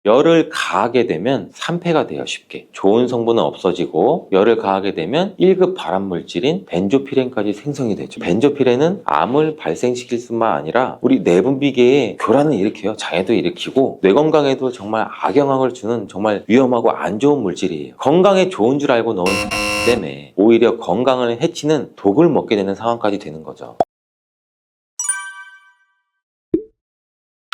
열을 가하게 되면 산패가 돼요. 쉽게. 좋은 성분은 없어지고 열을 가하게 되면 1급 발암물질인 벤조피렌까지 생성이 되죠. 벤조피렌은 암을 발생시킬 뿐만 아니라 우리 내분비계에 교란을 일으켜요. 장애도 일으키고 뇌 건강에도 정말 악영향을 주는 정말 위험하고 안 좋은 물질이에요. 건강에 좋은 줄 알고 넣은 때문에 오히려 건강을 해치는 독을 먹게 되는 상황까지 되는 거죠.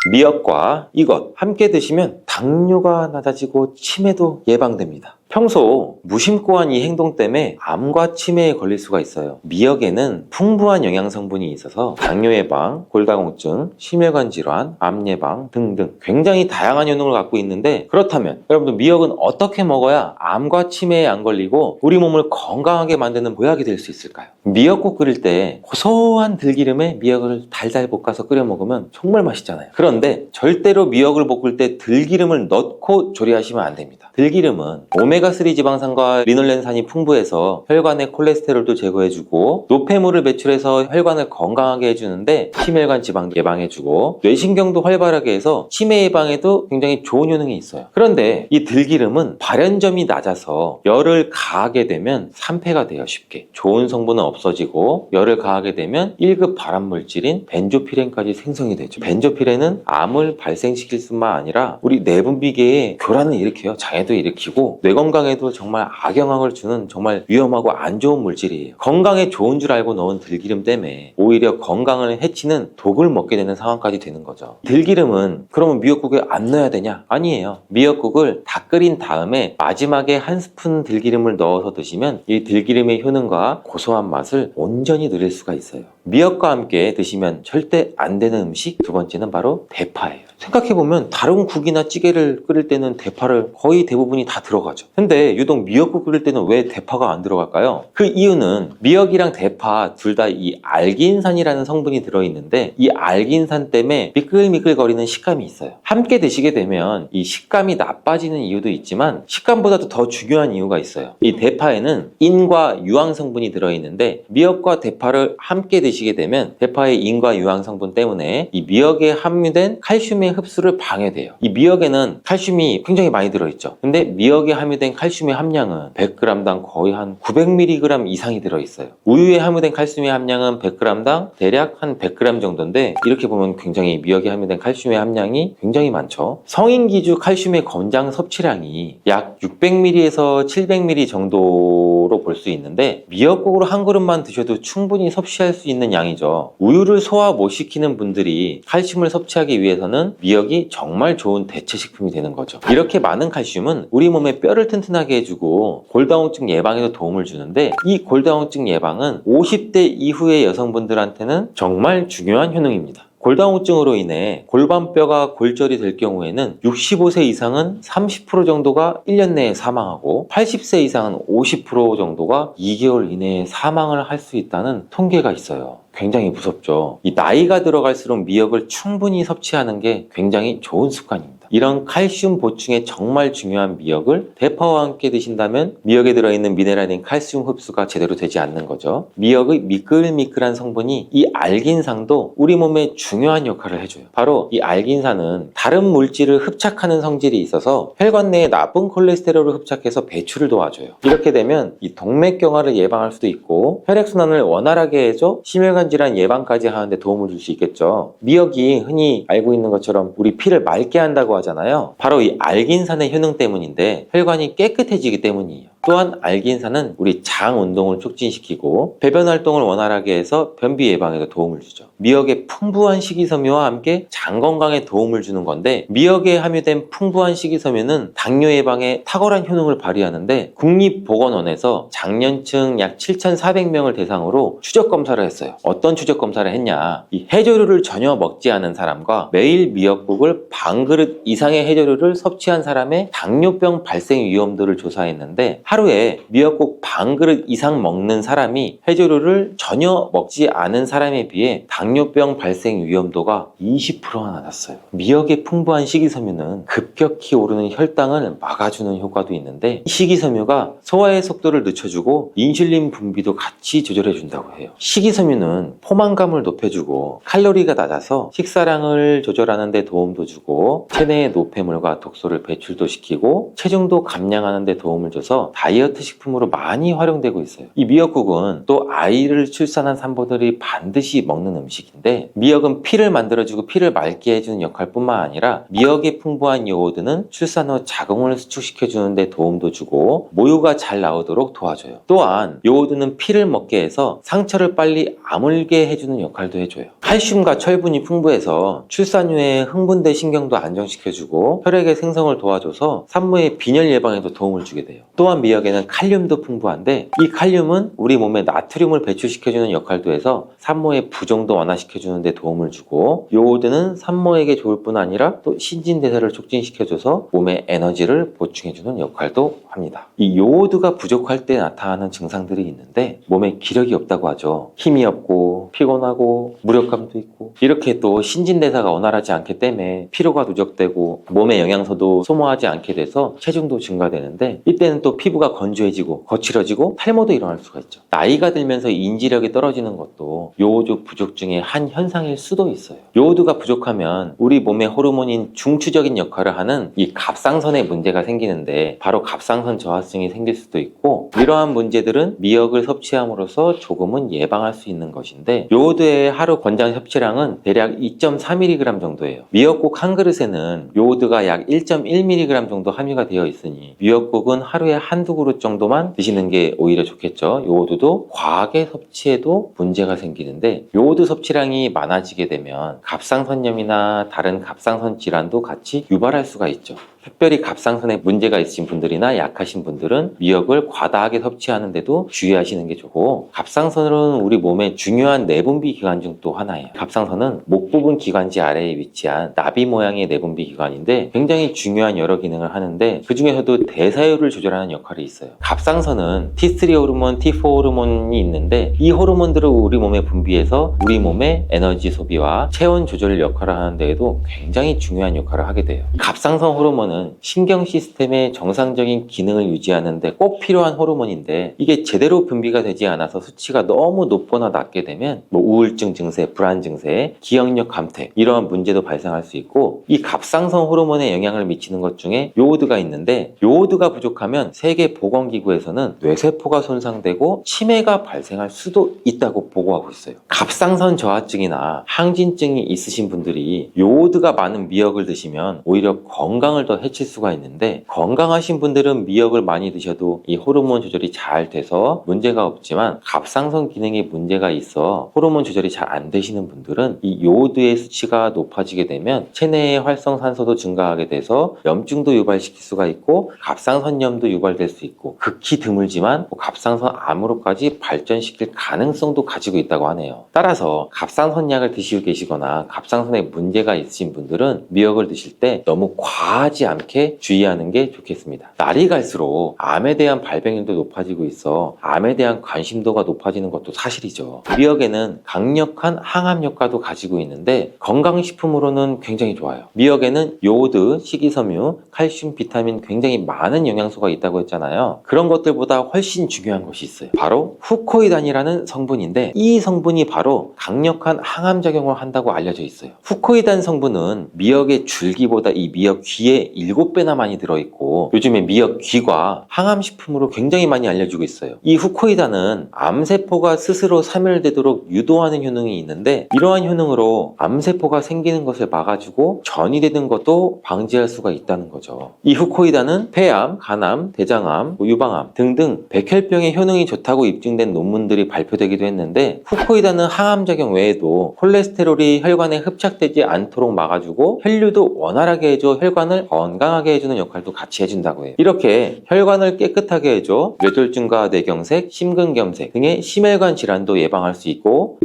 미역과 이것 함께 드시면 당뇨가 낮아지고 치매도 예방됩니다. 평소 무심코 한 이 행동 때문에 암과 치매에 걸릴 수가 있어요. 미역에는 풍부한 영양 성분이 있어서 당뇨 예방, 골다공증, 심혈관 질환, 암 예방 등등 굉장히 다양한 효능을 갖고 있는데, 그렇다면 여러분들 미역은 어떻게 먹어야 암과 치매에 안 걸리고 우리 몸을 건강하게 만드는 보약이 될 수 있을까요? 미역국 끓일 때 고소한 들기름에 미역을 달달 볶아서 끓여 먹으면 정말 맛있잖아요. 그런데 절대로 미역을 볶을 때 들기름을 넣고 조리하시면 안 됩니다. 들기름은 오메가3 지방산과 리놀렌산이 풍부해서 혈관의 콜레스테롤도 제거해주고 노폐물을 배출해서 혈관을 건강하게 해주는데 심혈관 지방 예방해주고 뇌신경도 활발하게 해서 치매 예방에도 굉장히 좋은 효능이 있어요. 그런데 이 들기름은 발연점이 낮아서 열을 가하게 되면 산패가 돼요. 쉽게. 좋은 성분은 없어지고 열을 가하게 되면 1급 발암물질인 벤조피렌까지 생성이 되죠. 벤조피렌은 암을 발생시킬 뿐만 아니라 우리 내분비계에 교란을 일으켜요. 장애도 일으키고 뇌 건강에도 정말 악영향을 주는 정말 위험하고 안 좋은 물질이에요. 건강에 좋은 줄 알고 넣은 들기름 때문에 오히려 건강을 해치는 독을 먹게 되는 상황까지 되는 거죠. 들기름은 그러면 미역국에 안 넣어야 되냐? 아니에요. 미역국을 다 끓인 다음에 마지막에 한 스푼 들기름을 넣어서 드시면 이 들기름의 효능과 고소한 맛을 온전히 누릴 수가 있어요. 미역과 함께 드시면 절대 안 되는 음식 두 번째는 바로 대파예요. 생각해보면 다른 국이나 찌개를 끓일 때는 대파를 거의 대부분이 다 들어가죠. 근데 유독 미역국 끓일 때는 왜 대파가 안 들어갈까요? 그 이유는 미역이랑 대파 둘 다 이 알기인산이라는 성분이 들어있는데 이 알기인산 때문에 미끌미끌거리는 식감이 있어요. 함께 드시게 되면 이 식감이 나빠지는 이유도 있지만 식감보다도 더 중요한 이유가 있어요. 이 대파에는 인과 유황 성분이 들어있는데 미역과 대파를 함께 드시게 되면 대파의 인과 유황 성분 때문에 이 미역에 함유된 칼슘의 흡수를 방해돼요. 이 미역에는 칼슘이 굉장히 많이 들어있죠. 근데 미역에 함유된 칼슘의 함량은 100g당 거의 한 900mg 이상이 들어있어요. 우유에 함유된 칼슘의 함량은 100g당 대략 한 100g 정도인데 이렇게 보면 굉장히 미역에 함유된 칼슘의 함량이 굉장히 많죠. 성인 기준 칼슘의 권장 섭취량이 약 600ml에서 700ml 정도로 볼 수 있는데 미역국으로 한 그릇만 드셔도 충분히 섭취할 수 있는 양이죠. 우유를 소화 못 시키는 분들이 칼슘을 섭취하기 위해서는 미역이 정말 좋은 대체식품이 되는 거죠. 이렇게 많은 칼슘은 우리 몸의 뼈를 튼튼하게 해주고 골다공증 예방에도 도움을 주는데 이 골다공증 예방은 50대 이후의 여성분들한테는 정말 중요한 효능입니다. 골다공증으로 인해 골반뼈가 골절이 될 경우에는 65세 이상은 30% 정도가 1년 내에 사망하고 80세 이상은 50% 정도가 2개월 이내에 사망을 할 수 있다는 통계가 있어요. 굉장히 무섭죠. 이 나이가 들어갈수록 미역을 충분히 섭취하는 게 굉장히 좋은 습관입니다. 이런 칼슘 보충에 정말 중요한 미역을 대파와 함께 드신다면 미역에 들어있는 미네랄인 칼슘 흡수가 제대로 되지 않는 거죠. 미역의 미끌미끌한 성분이 이 알긴산도 우리 몸에 중요한 역할을 해줘요. 바로 이 알긴산은 다른 물질을 흡착하는 성질이 있어서 혈관 내에 나쁜 콜레스테롤을 흡착해서 배출을 도와줘요. 이렇게 되면 이 동맥경화를 예방할 수도 있고 혈액순환을 원활하게 해줘 심혈관 질환 예방까지 하는데 도움을 줄 수 있겠죠. 미역이 흔히 알고 있는 것처럼 우리 피를 맑게 한다고 하잖아요. 바로 이 알긴산의 효능 때문인데 혈관이 깨끗해지기 때문이에요. 또한 알긴산은 우리 장 운동을 촉진시키고 배변 활동을 원활하게 해서 변비 예방에도 도움을 주죠. 미역의 풍부한 식이섬유와 함께 장 건강에 도움을 주는 건데 미역에 함유된 풍부한 식이섬유는 당뇨 예방에 탁월한 효능을 발휘하는데 국립보건원에서 장년층 약 7,400명을 대상으로 추적 검사를 했어요. 어떤 추적 검사를 했냐? 이 해조류를 전혀 먹지 않은 사람과 매일 미역국을 반 그릇 이상의 해조류를 섭취한 사람의 당뇨병 발생 위험도를 조사했는데 하루 하루에 미역국 반 그릇 이상 먹는 사람이 해조류를 전혀 먹지 않은 사람에 비해 당뇨병 발생 위험도가 20%나 낮았어요. 미역의 풍부한 식이섬유는 급격히 오르는 혈당을 막아주는 효과도 있는데, 식이섬유가 소화의 속도를 늦춰주고 인슐린 분비도 같이 조절해준다고 해요. 식이섬유는 포만감을 높여주고 칼로리가 낮아서 식사량을 조절하는 데 도움도 주고 체내의 노폐물과 독소를 배출도 시키고 체중도 감량하는 데 도움을 줘서 다이어트 식품으로 많이 활용되고 있어요. 이 미역국은 또 아이를 출산한 산모들이 반드시 먹는 음식인데, 미역은 피를 만들어주고 피를 맑게 해주는 역할뿐만 아니라 미역의 풍부한 요오드는 출산 후 자궁을 수축시켜주는 데 도움도 주고 모유가 잘 나오도록 도와줘요. 또한 요오드는 피를 먹게 해서 상처를 빨리 아물게 해주는 역할도 해줘요. 칼슘과 철분이 풍부해서 출산 후에 흥분된 신경도 안정시켜주고 혈액의 생성을 도와줘서 산모의 빈혈 예방에도 도움을 주게 돼요. 또한 미역에는 칼륨도 풍부한데, 이 칼륨은 우리 몸에 나트륨을 배출시켜주는 역할도 해서 산모의 부종도 완화시켜주는 데 도움을 주고, 요오드는 산모에게 좋을 뿐 아니라 또 신진대사를 촉진시켜줘서 몸에 에너지를 보충해주는 역할도 합니다. 이 요오드가 부족할 때 나타나는 증상들이 있는데, 몸에 기력이 없다고 하죠. 힘이 없고 피곤하고 무력감도 있고, 이렇게 또 신진대사가 원활하지 않기 때문에 피로가 누적되고 몸의 영양소도 소모하지 않게 돼서 체중도 증가되는데, 이때는 또 피부가 건조해지고 거칠어지고 탈모도 일어날 수가 있죠. 나이가 들면서 인지력이 떨어지는 것도 요오드 부족 중에 한 현상일 수도 있어요. 요오드가 부족하면 우리 몸의 호르몬인 중추적인 역할을 하는 이 갑상선에 문제가 생기는데, 바로 갑상선 저하증이 생길 수도 있고, 이러한 문제들은 미역을 섭취함으로써 조금은 예방할 수 있는 것인데, 요오드의 하루 권장 섭취량은 대략 2.4mg 정도예요. 미역국 한 그릇에는 요오드가 약 1.1mg 정도 함유가 되어 있으니 미역국은 하루에 한두 그릇 정도만 드시는 게 오히려 좋겠죠. 요오드도 과하게 섭취해도 문제가 생기는데, 요오드 섭취량이 많아지게 되면 갑상선염이나 다른 갑상선 질환도 같이 유발할 수가 있죠. 특별히 갑상선에 문제가 있으신 분들이나 약하신 분들은 미역을 과다하게 섭취하는데도 주의하시는 게 좋고, 갑상선은 우리 몸의 중요한 내분비 기관 중 또 하나예요. 갑상선은 목 부분 기관지 아래에 위치한 나비 모양의 내분비 기관인데 굉장히 중요한 여러 기능을 하는데, 그 중에서도 대사율을 조절하는 역할이 있어요. 갑상선은 T3 호르몬, T4 호르몬이 있는데, 이 호르몬들을 우리 몸에 분비해서 우리 몸의 에너지 소비와 체온 조절 역할을 하는 데에도 굉장히 중요한 역할을 하게 돼요. 갑상선 호르몬은 신경 시스템의 정상적인 기능을 유지하는 데 꼭 필요한 호르몬인데, 이게 제대로 분비가 되지 않아서 수치가 너무 높거나 낮게 되면 우울증 증세, 불안 증세, 기억력 감퇴, 이러한 문제도 발생할 수 있고, 이 갑상선 호르몬에 영향을 미치는 것 중에 요오드가 있는데, 요오드가 부족하면 세계보건기구에서는 뇌세포가 손상되고 치매가 발생할 수도 있다고 보고하고 있어요. 갑상선 저하증이나 항진증이 있으신 분들이 요오드가 많은 미역을 드시면 오히려 건강을 더 해칠 수가 있는데, 건강하신 분들은 미역을 많이 드셔도 이 호르몬 조절이 잘 돼서 문제가 없지만, 갑상선 기능에 문제가 있어 호르몬 조절이 잘 안 되시는 분들은 이 요오드의 수치가 높아지게 되면 체내의 활성산소도 증가하게 돼서 염증도 유발시킬 수가 있고, 갑상선염도 유발될 수 있고, 극히 드물지만 갑상선 암으로까지 발전시킬 가능성도 가지고 있다고 하네요. 따라서 갑상선약을 드시고 계시거나 갑상선에 문제가 있으신 분들은 미역을 드실 때 너무 과하지 않게 주의하는 게 좋겠습니다. 날이 갈수록 암에 대한 발병률도 높아지고 있어 암에 대한 관심도가 높아지는 것도 사실이죠. 미역에는 강력한 항암 효과도 가지고 있는데, 건강식품으로는 굉장히 좋아요. 미역에는 요오드, 식이섬유, 칼슘, 비타민 굉장히 많은 영양소가 있다고 했잖아요. 그런 것들보다 훨씬 중요한 것이 있어요. 바로 후코이단이라는 성분인데, 이 성분이 바로 강력한 항암작용을 한다고 알려져 있어요. 후코이단 성분은 미역의 줄기보다 이 미역 귀에 7배나 많이 들어있고, 요즘에 미역 귀가 항암식품으로 굉장히 많이 알려지고 있어요. 이 후코이단은 암세포가 스스로 사멸되도록 유도하는 효능이 있는데, 이러한 효능으로 암세포가 생기는 것을 막아주고 전이 되는 것도 방지할 수가 있다는 거죠. 이 후코이단은 폐암, 간암, 대장암, 유방암 등등 백혈병에 효능이 좋다고 입증된 논문들이 발표되기도 했는데, 후코이단은 항암작용 외에도 콜레스테롤이 혈관에 흡착되지 않도록 막아주고 혈류도 원활하게 해줘 혈관을 건강하게 해주는 역할도 같이 해준다고 해요. 이렇게 혈관을 깨끗하게 해줘 뇌졸중과 뇌경색, 심근경색 등의 심혈관 질환도 예방할 수 있고,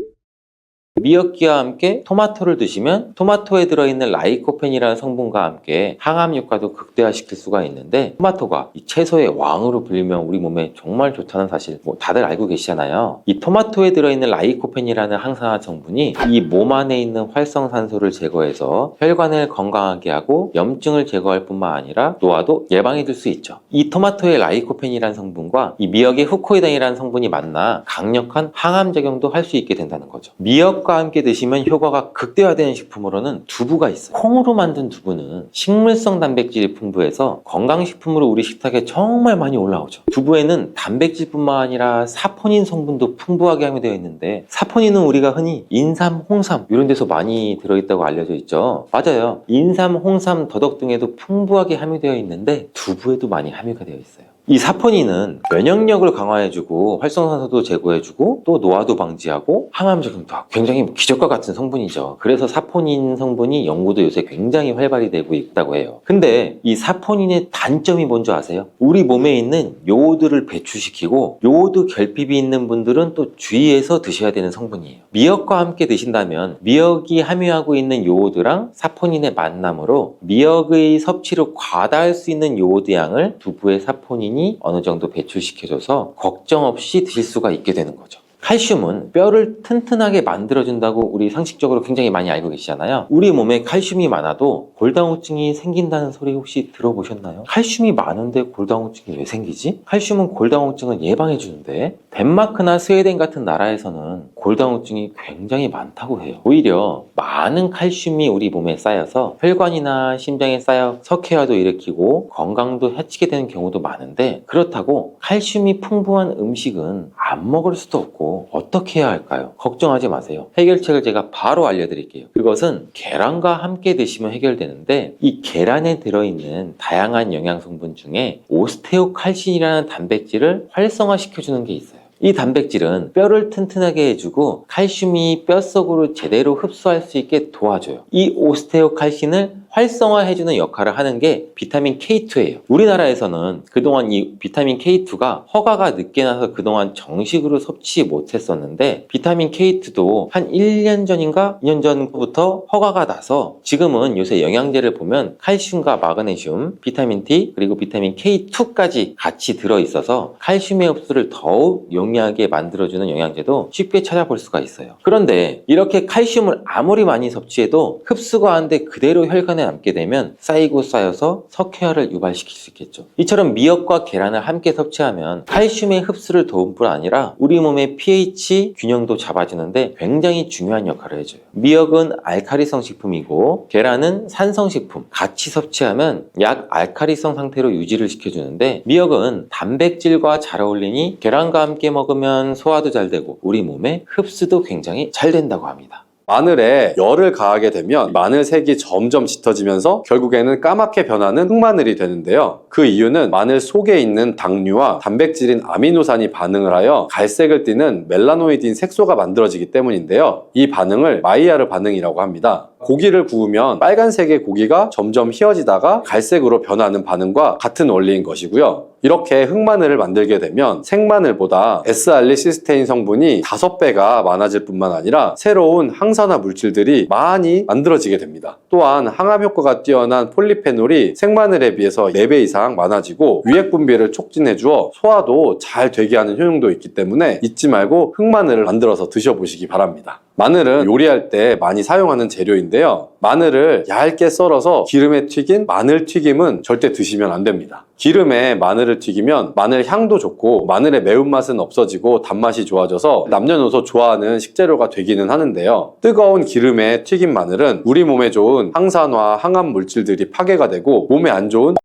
미역기와 함께 토마토를 드시면 토마토에 들어있는 라이코펜이라는 성분과 함께 항암 효과도 극대화시킬 수가 있는데, 토마토가 이 채소의 왕으로 불리면 우리 몸에 정말 좋다는 사실 다들 알고 계시잖아요. 이 토마토에 들어있는 라이코펜이라는 항산화 성분이 이 몸 안에 있는 활성산소를 제거해서 혈관을 건강하게 하고 염증을 제거할 뿐만 아니라 노화도 예방해 줄 수 있죠. 이 토마토의 라이코펜이라는 성분과 이 미역의 후코이단이라는 성분이 만나 강력한 항암 작용도 할 수 있게 된다는 거죠. 미역과 함께 드시면 효과가 극대화되는 식품으로는 두부가 있어요. 콩으로 만든 두부는 식물성 단백질이 풍부해서 건강식품으로 우리 식탁에 정말 많이 올라오죠. 두부에는 단백질뿐만 아니라 사포닌 성분도 풍부하게 함유되어 있는데, 사포닌은 우리가 흔히 인삼, 홍삼 이런 데서 많이 들어있다고 알려져 있죠. 맞아요. 인삼, 홍삼, 더덕 등에도 풍부하게 함유되어 있는데 두부에도 많이 함유가 되어 있어요. 이 사포닌은 면역력을 강화해주고 활성산소도 제거해주고 또 노화도 방지하고 항암 작용도 하고 굉장히 기적과 같은 성분이죠. 그래서 사포닌 성분이 연구도 요새 굉장히 활발히 되고 있다고 해요. 근데 이 사포닌의 단점이 뭔지 아세요? 우리 몸에 있는 요오드를 배출시키고 요오드 결핍이 있는 분들은 또 주의해서 드셔야 되는 성분이에요. 미역과 함께 드신다면 미역이 함유하고 있는 요오드랑 사포닌의 만남으로 미역의 섭취를 과다할 수 있는 요오드 양을 두부의 사포닌이 어느 정도 배출시켜줘서 걱정 없이 드실 수가 있게 되는 거죠. 칼슘은 뼈를 튼튼하게 만들어준다고 우리 상식적으로 굉장히 많이 알고 계시잖아요. 우리 몸에 칼슘이 많아도 골다공증이 생긴다는 소리 혹시 들어보셨나요? 칼슘이 많은데 골다공증이 왜 생기지? 칼슘은 골다공증을 예방해주는데, 덴마크나 스웨덴 같은 나라에서는 골다공증이 굉장히 많다고 해요. 오히려 많은 칼슘이 우리 몸에 쌓여서 혈관이나 심장에 쌓여 석회화도 일으키고 건강도 해치게 되는 경우도 많은데, 그렇다고 칼슘이 풍부한 음식은 안 먹을 수도 없고 어떻게 해야 할까요? 걱정하지 마세요. 해결책을 제가 바로 알려드릴게요. 그것은 계란과 함께 드시면 해결되는데, 이 계란에 들어있는 다양한 영양성분 중에 오스테오칼신이라는 단백질을 활성화시켜주는 게 있어요. 이 단백질은 뼈를 튼튼하게 해주고 칼슘이 뼛속으로 제대로 흡수할 수 있게 도와줘요. 이 오스테오칼신을 활성화해주는 역할을 하는 게 비타민 K2예요. 우리나라에서는 그동안 이 비타민 K2가 허가가 늦게 나서 그동안 정식으로 섭취 못했었는데, 비타민 K2도 한 1년 전인가 2년 전부터 허가가 나서 지금은 요새 영양제를 보면 칼슘과 마그네슘, 비타민 D 그리고 비타민 K2까지 같이 들어있어서 칼슘의 흡수를 더욱 용이하게 만들어주는 영양제도 쉽게 찾아볼 수가 있어요. 그런데 이렇게 칼슘을 아무리 많이 섭취해도 흡수가 안 돼 그대로 혈관에 남게 되면 쌓이고 쌓여서 석회화를 유발시킬 수 있겠죠. 이처럼 미역과 계란을 함께 섭취하면 칼슘의 흡수를 도울 뿐 아니라 우리 몸의 pH 균형도 잡아주는데 굉장히 중요한 역할을 해줘요. 미역은 알카리성 식품이고 계란은 산성 식품, 같이 섭취하면 약 알카리성 상태로 유지를 시켜주는데, 미역은 단백질과 잘 어울리니 계란과 함께 먹으면 소화도 잘 되고 우리 몸의 흡수도 굉장히 잘 된다고 합니다. 마늘에 열을 가하게 되면 마늘 색이 점점 짙어지면서 결국에는 까맣게 변하는 흑마늘이 되는데요. 그 이유는 마늘 속에 있는 당류와 단백질인 아미노산이 반응을 하여 갈색을 띠는 멜라노이드인 색소가 만들어지기 때문인데요. 이 반응을 마이야르 반응이라고 합니다. 고기를 구우면 빨간색의 고기가 점점 휘어지다가 갈색으로 변하는 반응과 같은 원리인 것이고요. 이렇게 흑마늘을 만들게 되면 생마늘보다 S알리시스테인 성분이 5배가 많아질 뿐만 아니라 새로운 항산화 물질들이 많이 만들어지게 됩니다. 또한 항암 효과가 뛰어난 폴리페놀이 생마늘에 비해서 4배 이상 많아지고 유액 분비를 촉진해 주어 소화도 잘 되게 하는 효능도 있기 때문에 잊지 말고 흑마늘을 만들어서 드셔보시기 바랍니다. 마늘은 요리할 때 많이 사용하는 재료인데요. 마늘을 얇게 썰어서 기름에 튀긴 마늘 튀김은 절대 드시면 안 됩니다. 기름에 마늘을 튀기면 마늘 향도 좋고 마늘의 매운맛은 없어지고 단맛이 좋아져서 남녀노소 좋아하는 식재료가 되기는 하는데요. 뜨거운 기름에 튀긴 마늘은 우리 몸에 좋은 항산화, 항암 물질들이 파괴가 되고 몸에 안 좋은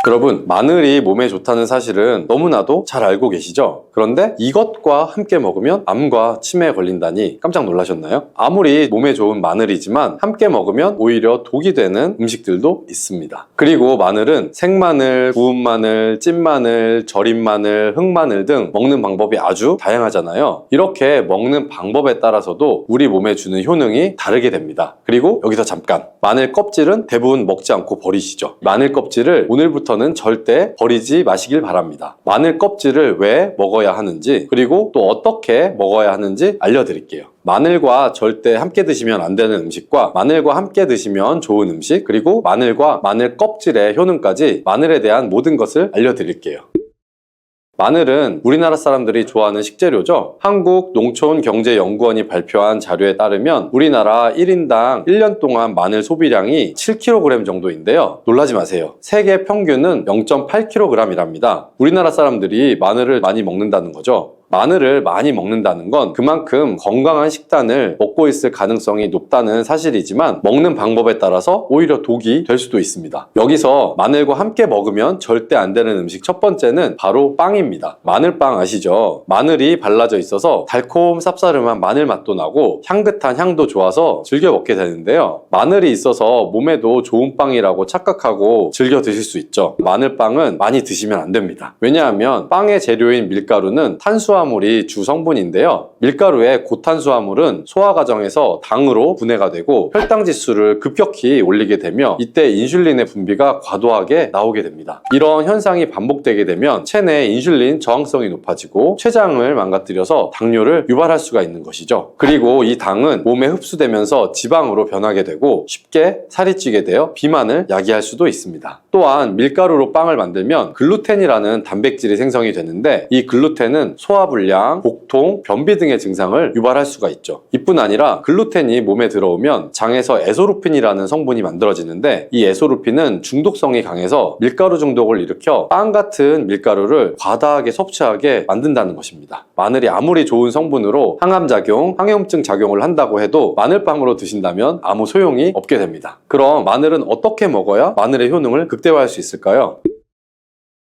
여러분, 마늘이 몸에 좋다는 사실은 너무나도 잘 알고 계시죠? 그런데 이것과 함께 먹으면 암과 치매에 걸린다니 깜짝 놀라셨나요? 아무리 몸에 좋은 마늘이지만 함께 먹으면 오히려 독이 되는 음식들도 있습니다. 그리고 마늘은 생마늘, 구운 마늘, 찐 마늘, 절인 마늘, 흑마늘 등 먹는 방법이 아주 다양하잖아요. 이렇게 먹는 방법에 따라서도 우리 몸에 주는 효능이 다르게 됩니다. 그리고 여기서 잠깐, 마늘 껍질은 대부분 먹지 않고 버리시죠. 마늘 껍질을 오늘부터는 오늘부터는 절대 버리지 마시길 바랍니다. 마늘 껍질을 왜 먹어야 하는지, 그리고 또 어떻게 먹어야 하는지 알려드릴게요. 마늘과 절대 함께 드시면 안 되는 음식과 마늘과 함께 드시면 좋은 음식, 그리고 마늘과 마늘 껍질의 효능까지 마늘에 대한 모든 것을 알려드릴게요. 마늘은 우리나라 사람들이 좋아하는 식재료죠. 한국농촌경제연구원이 발표한 자료에 따르면 우리나라 1인당 1년 동안 마늘 소비량이 7kg 정도인데요. 놀라지 마세요. 세계 평균은 0.8kg이랍니다. 우리나라 사람들이 마늘을 많이 먹는다는 거죠. 마늘을 많이 먹는다는 건 그만큼 건강한 식단을 먹고 있을 가능성이 높다는 사실이지만 먹는 방법에 따라서 오히려 독이 될 수도 있습니다. 여기서 마늘과 함께 먹으면 절대 안 되는 음식 첫 번째는 바로 빵입니다. 마늘빵 아시죠? 마늘이 발라져 있어서 달콤 쌉싸름한 마늘 맛도 나고 향긋한 향도 좋아서 즐겨 먹게 되는데요. 마늘이 있어서 몸에도 좋은 빵이라고 착각하고 즐겨 드실 수 있죠. 마늘빵은 많이 드시면 안 됩니다. 왜냐하면 빵의 재료인 밀가루는 탄수화물이 주 성분인데요. 밀가루의 고탄수화물은 소화 과정에서 당으로 분해가 되고 혈당 지수를 급격히 올리게 되며 이때 인슐린의 분비가 과도하게 나오게 됩니다. 이런 현상이 반복되게 되면 체내 인슐린 저항성이 높아지고 췌장을 망가뜨려서 당뇨를 유발할 수가 있는 것이죠. 그리고 이 당은 몸에 흡수되면서 지방으로 변하게 되고 쉽게 살이 찌게 되어 비만을 야기할 수도 있습니다. 또한 밀가루로 빵을 만들면 글루텐이라는 단백질이 생성이 되는데 이 글루텐은 소화불량, 복통, 변비 등의 증상을 유발할 수가 있죠. 이뿐 아니라 글루텐이 몸에 들어오면 장에서 에소루핀이라는 성분이 만들어지는데 이 에소루핀은 중독성이 강해서 밀가루 중독을 일으켜 빵 같은 밀가루를 과다하게 섭취하게 만든다는 것입니다. 마늘이 아무리 좋은 성분으로 항암작용, 항해염증 작용을 한다고 해도 마늘빵으로 드신다면 아무 소용이 없게 됩니다. 그럼 마늘은 어떻게 먹어야 마늘의 효능을 극대화할 수 있을까요?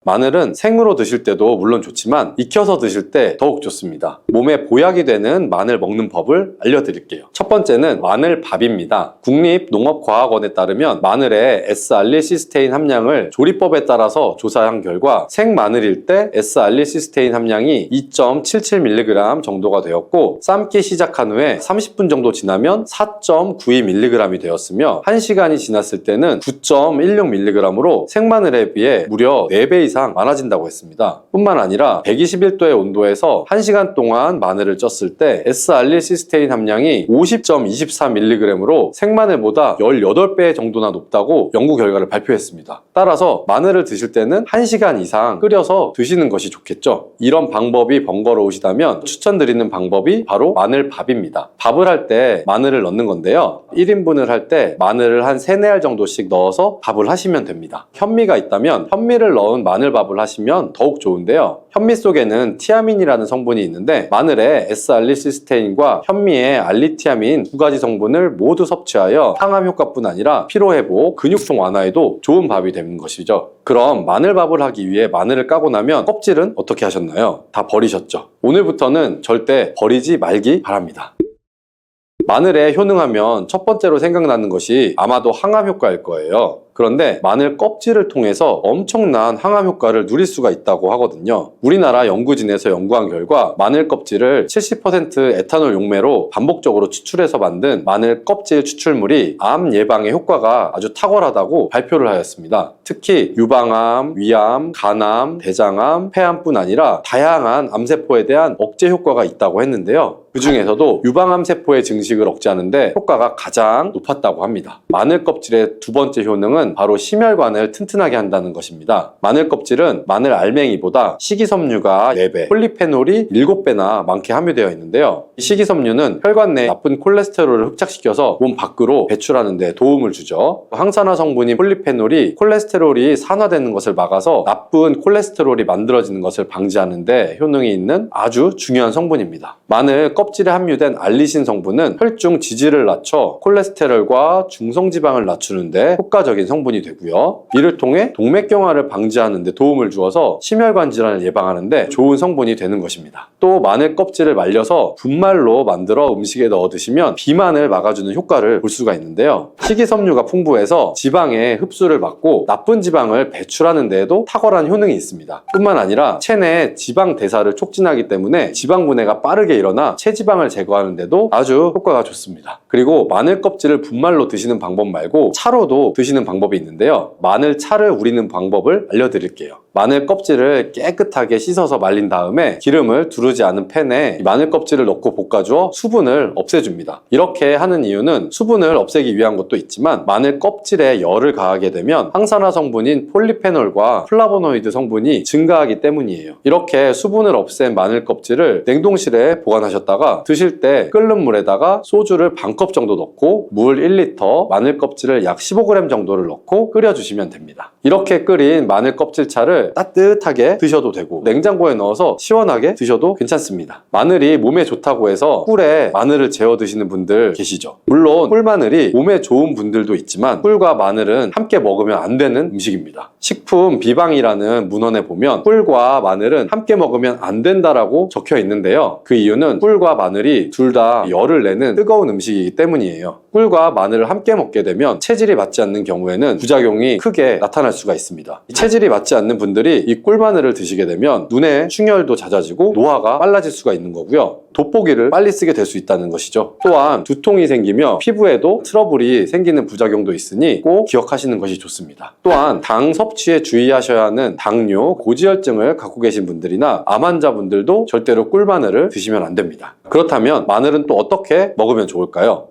마늘은 생으로 드실 때도 물론 좋지만 익혀서 드실 때 더욱 좋습니다. 몸에 보약이 되는 마늘 먹는 법을 알려드릴게요. 첫 번째는 마늘밥입니다. 국립농업과학원에 따르면 마늘의 S알릴시스테인 함량을 조리법에 따라서 조사한 결과 생마늘일 때 S알릴시스테인 함량이 2.77mg 정도가 되었고 삶기 시작한 후에 30분 정도 지나면 4.92mg이 되었으며 1시간이 지났을 때는 9.16mg으로 생마늘에 비해 무려 4배 이상 많아진다고 했습니다. 뿐만 아니라 121도의 온도에서 1시간 동안 마늘을 쪘을 때 S알릴시스테인 함량이 50.24mg으로 생마늘보다 18배 정도나 높다고 연구 결과를 발표했습니다. 따라서 마늘을 드실 때는 1시간 이상 끓여서 드시는 것이 좋겠죠. 이런 방법이 번거로우시다면 추천드리는 방법이 바로 마늘밥입니다. 밥을 할 때 마늘을 넣는 건데요. 1인분을 할 때 마늘을 한 3, 4알 정도씩 넣어서 밥을 하시면 됩니다. 현미가 있다면 현미를 넣은 마늘밥을 하시면 더욱 좋은데요. 현미 속에는 티아민이라는 성분이 있는데 마늘의 S알릴시스테인과 현미의 알리티아민 두 가지 성분을 모두 섭취하여 항암 효과뿐 아니라 피로회복, 근육통 완화에도 좋은 밥이 되는 것이죠. 그럼 마늘밥을 하기 위해 마늘을 까고 나면 껍질은 어떻게 하셨나요? 다 버리셨죠? 오늘부터는 절대 버리지 말기 바랍니다. 마늘에 효능하면 첫 번째로 생각나는 것이 아마도 항암 효과일 거예요. 그런데 마늘 껍질을 통해서 엄청난 항암 효과를 누릴 수가 있다고 하거든요. 우리나라 연구진에서 연구한 결과 마늘 껍질을 70% 에탄올 용매로 반복적으로 추출해서 만든 마늘 껍질 추출물이 암 예방에 효과가 아주 탁월하다고 발표를 하였습니다. 특히 유방암, 위암, 간암, 대장암, 폐암뿐 아니라 다양한 암세포에 대한 억제 효과가 있다고 했는데요. 그 중에서도 유방암 세포의 증식을 억제하는데 효과가 가장 높았다고 합니다. 마늘 껍질의 두 번째 효능은 바로 심혈관을 튼튼하게 한다는 것입니다. 마늘 껍질은 마늘 알맹이보다 식이섬유가 4배, 폴리페놀이 7배나 많게 함유되어 있는데요. 식이섬유는 혈관 내 나쁜 콜레스테롤을 흡착시켜서 몸 밖으로 배출하는 데 도움을 주죠. 항산화 성분인 폴리페놀이 콜레스테롤이 산화되는 것을 막아서 나쁜 콜레스테롤이 만들어지는 것을 방지하는 데 효능이 있는 아주 중요한 성분입니다. 마늘 껍질에 함유된 알리신 성분은 혈중 지지를 낮춰 콜레스테롤과 중성지방을 낮추는 데 효과적인 성분이 되고요. 이를 통해 동맥경화를 방지하는 데 도움을 주어서 심혈관 질환을 예방하는 데 좋은 성분이 되는 것입니다. 또 마늘 껍질을 말려서 분말로 만들어 음식에 넣어 드시면 비만을 막아주는 효과를 볼 수가 있는데요. 식이섬유가 풍부해서 지방의 흡수를 막고 나쁜 지방을 배출하는 데에도 탁월한 효능이 있습니다. 뿐만 아니라 체내 지방 대사를 촉진하기 때문에 지방 분해가 빠르게 일어나 체지방을 제거하는 데도 아주 효과가 좋습니다. 그리고 마늘 껍질을 분말로 드시는 방법 말고 차로도 드시는 방법이 방법이 있는데요. 마늘 차를 우리는 방법을 알려드릴게요. 마늘 껍질을 깨끗하게 씻어서 말린 다음에 기름을 두르지 않은 팬에 마늘 껍질을 넣고 볶아주어 수분을 없애줍니다. 이렇게 하는 이유는 수분을 없애기 위한 것도 있지만 마늘 껍질에 열을 가하게 되면 항산화 성분인 폴리페놀과 플라보노이드 성분이 증가하기 때문이에요. 이렇게 수분을 없앤 마늘 껍질을 냉동실에 보관하셨다가 드실 때 끓는 물에다가 소주를 반컵 정도 넣고 물 1리터, 마늘 껍질을 약 15g 정도를 넣고 끓여주시면 됩니다. 이렇게 끓인 마늘 껍질차를 따뜻하게 드셔도 되고 냉장고에 넣어서 시원하게 드셔도 괜찮습니다. 마늘이 몸에 좋다고 해서 꿀에 마늘을 재워 드시는 분들 계시죠. 물론 꿀마늘이 몸에 좋은 분들도 있지만 꿀과 마늘은 함께 먹으면 안 되는 음식입니다. 식품 비방이라는 문헌에 보면 꿀과 마늘은 함께 먹으면 안 된다라고 적혀 있는데요. 그 이유는 꿀과 마늘이 둘 다 열을 내는 뜨거운 음식이기 때문이에요. 꿀과 마늘을 함께 먹게 되면 체질이 맞지 않는 경우에는 부작용이 크게 나타날 수가 있습니다. 체질이 맞지 않는 분들이 이 꿀마늘을 드시게 되면 눈의 충혈도 잦아지고 노화가 빨라질 수가 있는 거고요. 돋보기를 빨리 쓰게 될 수 있다는 것이죠. 또한 두통이 생기며 피부에도 트러블이 생기는 부작용도 있으니 꼭 기억하시는 것이 좋습니다. 또한 당 섭취에 주의하셔야 하는 당뇨, 고지혈증을 갖고 계신 분들이나 암 환자분들도 절대로 꿀마늘을 드시면 안 됩니다. 그렇다면 마늘은 또 어떻게 먹으면 좋을까요?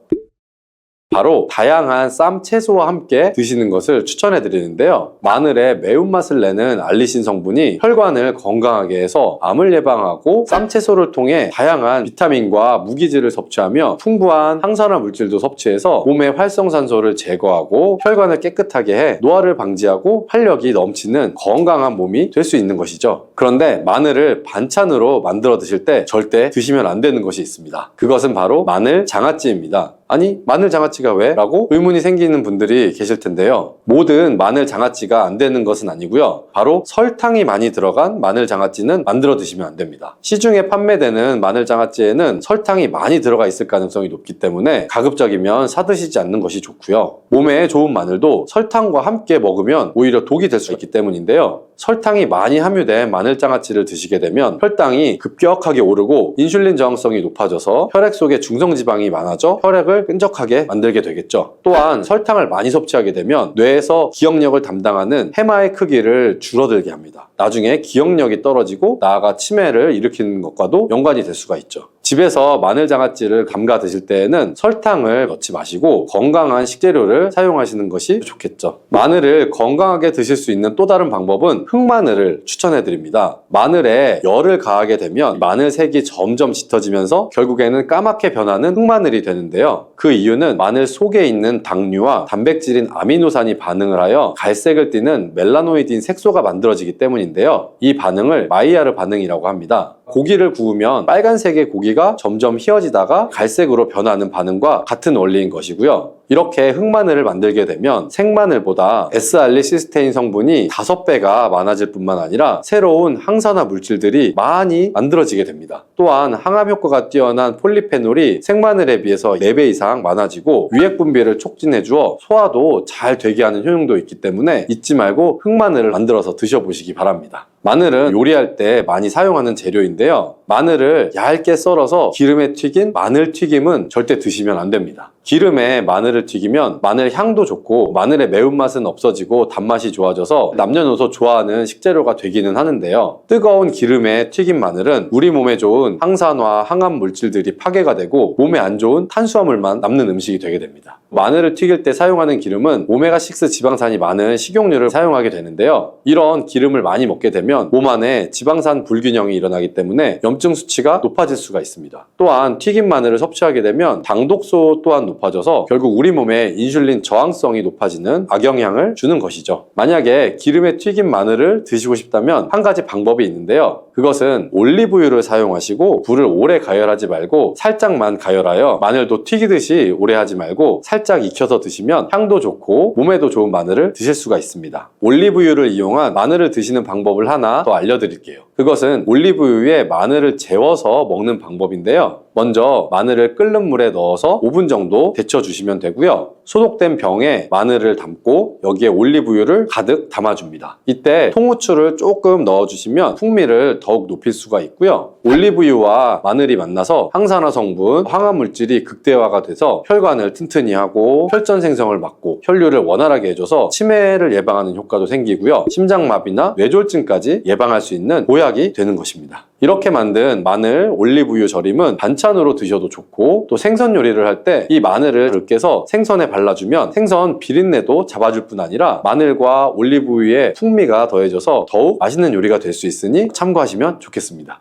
바로 다양한 쌈 채소와 함께 드시는 것을 추천해 드리는데요. 마늘의 매운맛을 내는 알리신 성분이 혈관을 건강하게 해서 암을 예방하고 쌈 채소를 통해 다양한 비타민과 무기질을 섭취하며 풍부한 항산화 물질도 섭취해서 몸의 활성산소를 제거하고 혈관을 깨끗하게 해 노화를 방지하고 활력이 넘치는 건강한 몸이 될 수 있는 것이죠. 그런데 마늘을 반찬으로 만들어 드실 때 절대 드시면 안 되는 것이 있습니다. 그것은 바로 마늘 장아찌입니다. 아니, 마늘 장아찌가 왜? 라고 의문이 생기는 분들이 계실 텐데요. 모든 마늘 장아찌가 안 되는 것은 아니고요. 바로 설탕이 많이 들어간 마늘 장아찌는 만들어 드시면 안 됩니다. 시중에 판매되는 마늘 장아찌에는 설탕이 많이 들어가 있을 가능성이 높기 때문에 가급적이면 사드시지 않는 것이 좋고요. 몸에 좋은 마늘도 설탕과 함께 먹으면 오히려 독이 될 수 있기 때문인데요. 설탕이 많이 함유된 마늘 장아찌를 드시게 되면 혈당이 급격하게 오르고 인슐린 저항성이 높아져서 혈액 속에 중성지방이 많아져 혈액을 끈적하게 만들게 되겠죠. 또한 설탕을 많이 섭취하게 되면 뇌에서 기억력을 담당하는 해마의 크기를 줄어들게 합니다. 나중에 기억력이 떨어지고 나아가 치매를 일으키는 것과도 연관이 될 수가 있죠. 집에서 마늘 장아찌를 담가 드실 때에는 설탕을 넣지 마시고 건강한 식재료를 사용하시는 것이 좋겠죠. 마늘을 건강하게 드실 수 있는 또 다른 방법은 흑마늘을 추천해 드립니다. 마늘에 열을 가하게 되면 마늘 색이 점점 짙어지면서 결국에는 까맣게 변하는 흑마늘이 되는데요. 그 이유는 마늘 속에 있는 당류와 단백질인 아미노산이 반응을 하여 갈색을 띠는 멜라노이드인 색소가 만들어지기 때문인데요. 이 반응을 마이야르 반응이라고 합니다. 고기를 구우면 빨간색의 고기가 점점 휘어지다가 갈색으로 변하는 반응과 같은 원리인 것이고요. 이렇게 흑마늘을 만들게 되면 생마늘보다 S알리시스테인 성분이 5배가 많아질 뿐만 아니라 새로운 항산화 물질들이 많이 만들어지게 됩니다. 또한 항암 효과가 뛰어난 폴리페놀이 생마늘에 비해서 4배 이상 많아지고 유액 분비를 촉진해주어 소화도 잘 되게 하는 효능도 있기 때문에 잊지 말고 흑마늘을 만들어서 드셔보시기 바랍니다. 마늘은 요리할 때 많이 사용하는 재료인데요. 마늘을 얇게 썰어서 기름에 튀긴 마늘 튀김은 절대 드시면 안 됩니다. 기름에 마늘을 튀기면 마늘 향도 좋고 마늘의 매운맛은 없어지고 단맛이 좋아져서 남녀노소 좋아하는 식재료가 되기는 하는데요. 뜨거운 기름에 튀긴 마늘은 우리 몸에 좋은 항산화, 항암 물질들이 파괴가 되고 몸에 안 좋은 탄수화물만 남는 음식이 되게 됩니다. 마늘을 튀길 때 사용하는 기름은 오메가6 지방산이 많은 식용유를 사용하게 되는데요. 이런 기름을 많이 먹게 되면 몸 안에 지방산 불균형이 일어나기 때문에 염증 수치가 높아질 수가 있습니다. 또한 튀긴 마늘을 섭취하게 되면 당독소 또한 높아져서 결국 우리 몸에 인슐린 저항성이 높아지는 악영향을 주는 것이죠. 만약에 기름에 튀긴 마늘을 드시고 싶다면 한 가지 방법이 있는데요. 그것은 올리브유를 사용하시고 불을 오래 가열하지 말고 살짝만 가열하여 마늘도 튀기듯이 오래 하지 말고 살짝 익혀서 드시면 향도 좋고 몸에도 좋은 마늘을 드실 수가 있습니다. 올리브유를 이용한 마늘을 드시는 방법을 하나 더 알려드릴게요. 그것은 올리브유에 마늘을 재워서 먹는 방법인데요. 먼저 마늘을 끓는 물에 넣어서 5분 정도 데쳐주시면 되고요. 소독된 병에 마늘을 담고 여기에 올리브유를 가득 담아줍니다. 이때 통후추를 조금 넣어주시면 풍미를 더욱 높일 수가 있고요. 올리브유와 마늘이 만나서 항산화 성분, 황화물질이 극대화가 돼서 혈관을 튼튼히 하고 혈전 생성을 막고 혈류를 원활하게 해줘서 치매를 예방하는 효과도 생기고요. 심장마비나 뇌졸중까지 예방할 수 있는 보약이 되는 것입니다. 이렇게 만든 마늘 올리브유 절임은 반찬으로 드셔도 좋고 또 생선 요리를 할 때 이 마늘을 깨서 생선에 발라주면 생선 비린내도 잡아줄 뿐 아니라 마늘과 올리브유의 풍미가 더해져서 더욱 맛있는 요리가 될 수 있으니 참고하시면 좋겠습니다.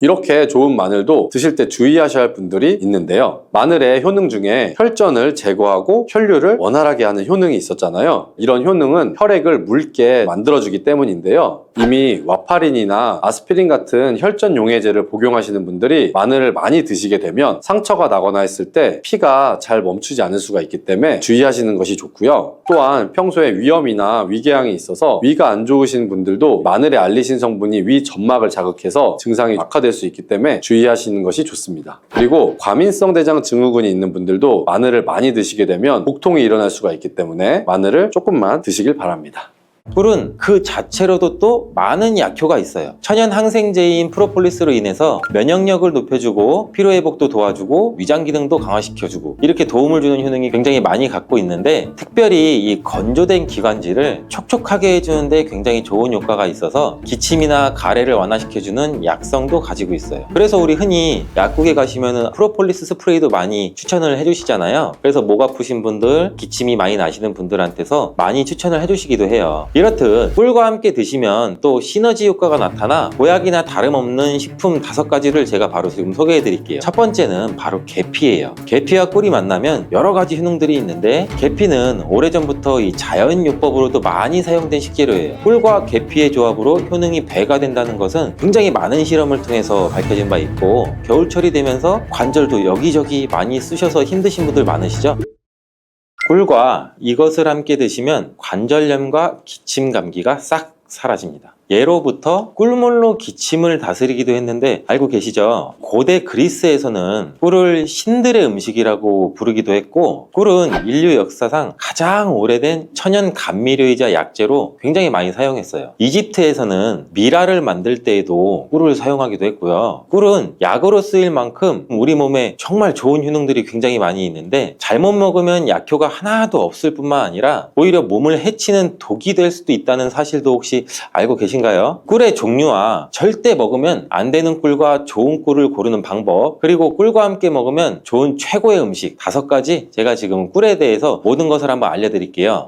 이렇게 좋은 마늘도 드실 때 주의하셔야 할 분들이 있는데요. 마늘의 효능 중에 혈전을 제거하고 혈류를 원활하게 하는 효능이 있었잖아요. 이런 효능은 혈액을 묽게 만들어주기 때문인데요. 이미 와파린이나 아스피린 같은 혈전 용해제를 복용하시는 분들이 마늘을 많이 드시게 되면 상처가 나거나 했을 때 피가 잘 멈추지 않을 수가 있기 때문에 주의하시는 것이 좋고요. 또한 평소에 위염이나 위궤양이 있어서 위가 안 좋으신 분들도 마늘의 알리신 성분이 위 점막을 자극해서 증상이 악화될 수 있기 때문에 주의하시는 것이 좋습니다. 그리고 과민성 대장 증후군이 있는 분들도 마늘을 많이 드시게 되면 복통이 일어날 수가 있기 때문에 마늘을 조금만 드시길 바랍니다. 꿀은 그 자체로도 또 많은 약효가 있어요. 천연 항생제인 프로폴리스로 인해서 면역력을 높여주고 피로회복도 도와주고 위장 기능도 강화시켜주고 이렇게 도움을 주는 효능이 굉장히 많이 갖고 있는데 특별히 이 건조된 기관지를 촉촉하게 해주는데 굉장히 좋은 효과가 있어서 기침이나 가래를 완화시켜주는 약성도 가지고 있어요. 그래서 우리 흔히 약국에 가시면 프로폴리스 스프레이도 많이 추천을 해주시잖아요. 그래서 목 아프신 분들, 기침이 많이 나시는 분들한테서 많이 추천을 해주시기도 해요. 이렇듯 꿀과 함께 드시면 또 시너지 효과가 나타나 보약이나 다름없는 식품 5가지를 제가 바로 지금 소개해 드릴게요. 첫 번째는 바로 계피예요. 계피와 꿀이 만나면 여러 가지 효능들이 있는데 계피는 오래전부터 이 자연요법으로도 많이 사용된 식재료예요. 꿀과 계피의 조합으로 효능이 배가 된다는 것은 굉장히 많은 실험을 통해서 밝혀진 바 있고 겨울철이 되면서 관절도 여기저기 많이 쑤셔서 힘드신 분들 많으시죠? 꿀과 이것을 함께 드시면 관절염과 기침 감기가 싹 사라집니다. 예로부터 꿀물로 기침을 다스리기도 했는데 알고 계시죠? 고대 그리스에서는 꿀을 신들의 음식이라고 부르기도 했고 꿀은 인류 역사상 가장 오래된 천연 감미료이자 약재로 굉장히 많이 사용했어요. 이집트에서는 미라를 만들 때에도 꿀을 사용하기도 했고요. 꿀은 약으로 쓰일 만큼 우리 몸에 정말 좋은 효능들이 굉장히 많이 있는데 잘못 먹으면 약효가 하나도 없을 뿐만 아니라 오히려 몸을 해치는 독이 될 수도 있다는 사실도 혹시 알고 계신가요? 꿀의 종류와 절대 먹으면 안 되는 꿀과 좋은 꿀을 고르는 방법, 그리고 꿀과 함께 먹으면 좋은 최고의 음식 5가지 제가 지금 꿀에 대해서 모든 것을 한번 알려드릴게요.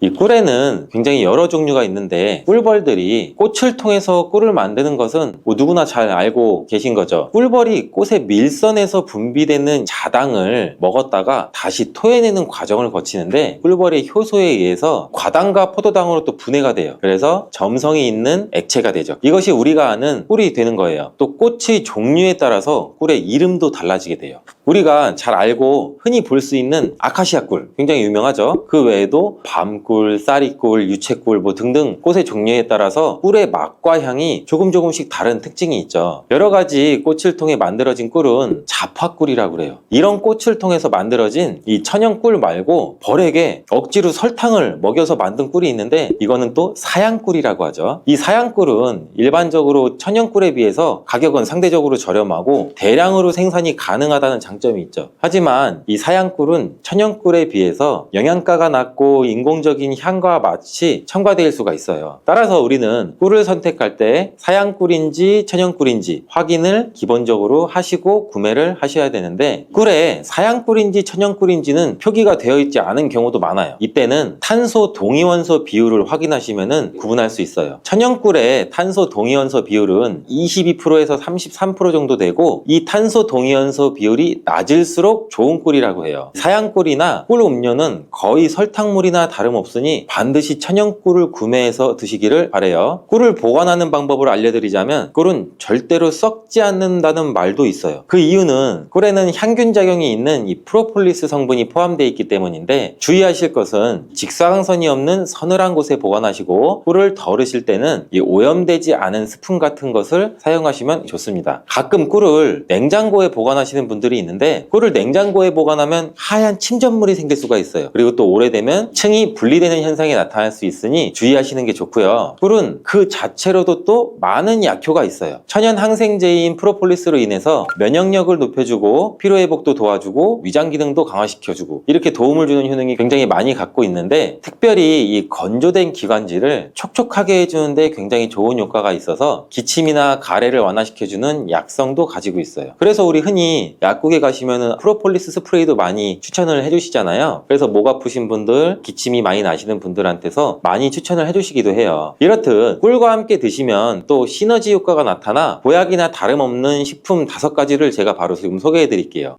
이 꿀에는 굉장히 여러 종류가 있는데 꿀벌들이 꽃을 통해서 꿀을 만드는 것은 뭐 누구나 잘 알고 계신 거죠. 꿀벌이 꽃의 밀선에서 분비되는 자당을 먹었다가 다시 토해내는 과정을 거치는데 꿀벌의 효소에 의해서 과당과 포도당으로 또 분해가 돼요. 그래서 점성이 있는 액체가 되죠. 이것이 우리가 아는 꿀이 되는 거예요. 또 꽃의 종류에 따라서 꿀의 이름도 달라지게 돼요. 우리가 잘 알고 흔히 볼 수 있는 아카시아 꿀 굉장히 유명하죠. 그 외에도 밤꿀, 쌀이꿀, 유채꿀 뭐 등등 꽃의 종류에 따라서 꿀의 맛과 향이 조금씩 다른 특징이 있죠. 여러 가지 꽃을 통해 만들어진 꿀은 자파꿀이라고 그래요. 이런 꽃을 통해서 만들어진 이 천연꿀 말고 벌에게 억지로 설탕을 먹여서 만든 꿀이 있는데 이거는 또 사양꿀이라고 하죠. 이 사양꿀은 일반적으로 천연꿀에 비해서 가격은 상대적으로 저렴하고 대량으로 생산이 가능하다는 장점이 있죠. 하지만 이 사양꿀은 천연꿀에 비해서 영양가가 낮고 인공적인 향과 맛이 첨가될 수가 있어요. 따라서 우리는 꿀을 선택할 때 사양꿀인지 천연꿀인지 확인을 기본적으로 하시고 구매를 하셔야 되는데 꿀에 사양꿀인지 천연꿀인지는 표기가 되어 있지 않은 경우도 많아요. 이때는 탄소 동위원소 비율을 확인하시면 구분할 수 있어요. 천연꿀의 탄소 동위원소 비율은 22%에서 33% 정도 되고 이 탄소 동위원소 비율이 꿀이 낮을수록 좋은 꿀이라고 해요. 사양꿀이나 꿀 음료는 거의 설탕물이나 다름없으니 반드시 천연꿀을 구매해서 드시기를 바래요. 꿀을 보관하는 방법을 알려드리자면 꿀은 절대로 썩지 않는다는 말도 있어요. 그 이유는 꿀에는 향균 작용이 있는 이 프로폴리스 성분이 포함되어 있기 때문인데, 주의하실 것은 직사광선이 없는 서늘한 곳에 보관하시고 꿀을 덜으실 때는 이 오염되지 않은 스푼 같은 것을 사용하시면 좋습니다. 가끔 꿀을 냉장고에 보관하시는 분들이 있는데, 꿀을 냉장고에 보관하면 하얀 침전물이 생길 수가 있어요. 그리고 또 오래되면 층이 분리되는 현상이 나타날 수 있으니 주의하시는 게 좋고요. 꿀은 그 자체로도 또 많은 약효가 있어요. 천연 항생제인 프로폴리스로 인해서 면역력을 높여주고 피로회복도 도와주고 위장 기능도 강화시켜주고 이렇게 도움을 주는 효능이 굉장히 많이 갖고 있는데, 특별히 이 건조된 기관지를 촉촉하게 해주는데 굉장히 좋은 효과가 있어서 기침이나 가래를 완화시켜주는 약성도 가지고 있어요. 그래서 우리 흔히 약국에 가시면은 프로폴리스 스프레이도 많이 추천을 해주시잖아요. 그래서 목 아프신 분들, 기침이 많이 나시는 분들한테서 많이 추천을 해주시기도 해요. 이렇듯 꿀과 함께 드시면 또 시너지 효과가 나타나 보약이나 다름없는 식품 5가지를 제가 바로 지금 소개해 드릴게요.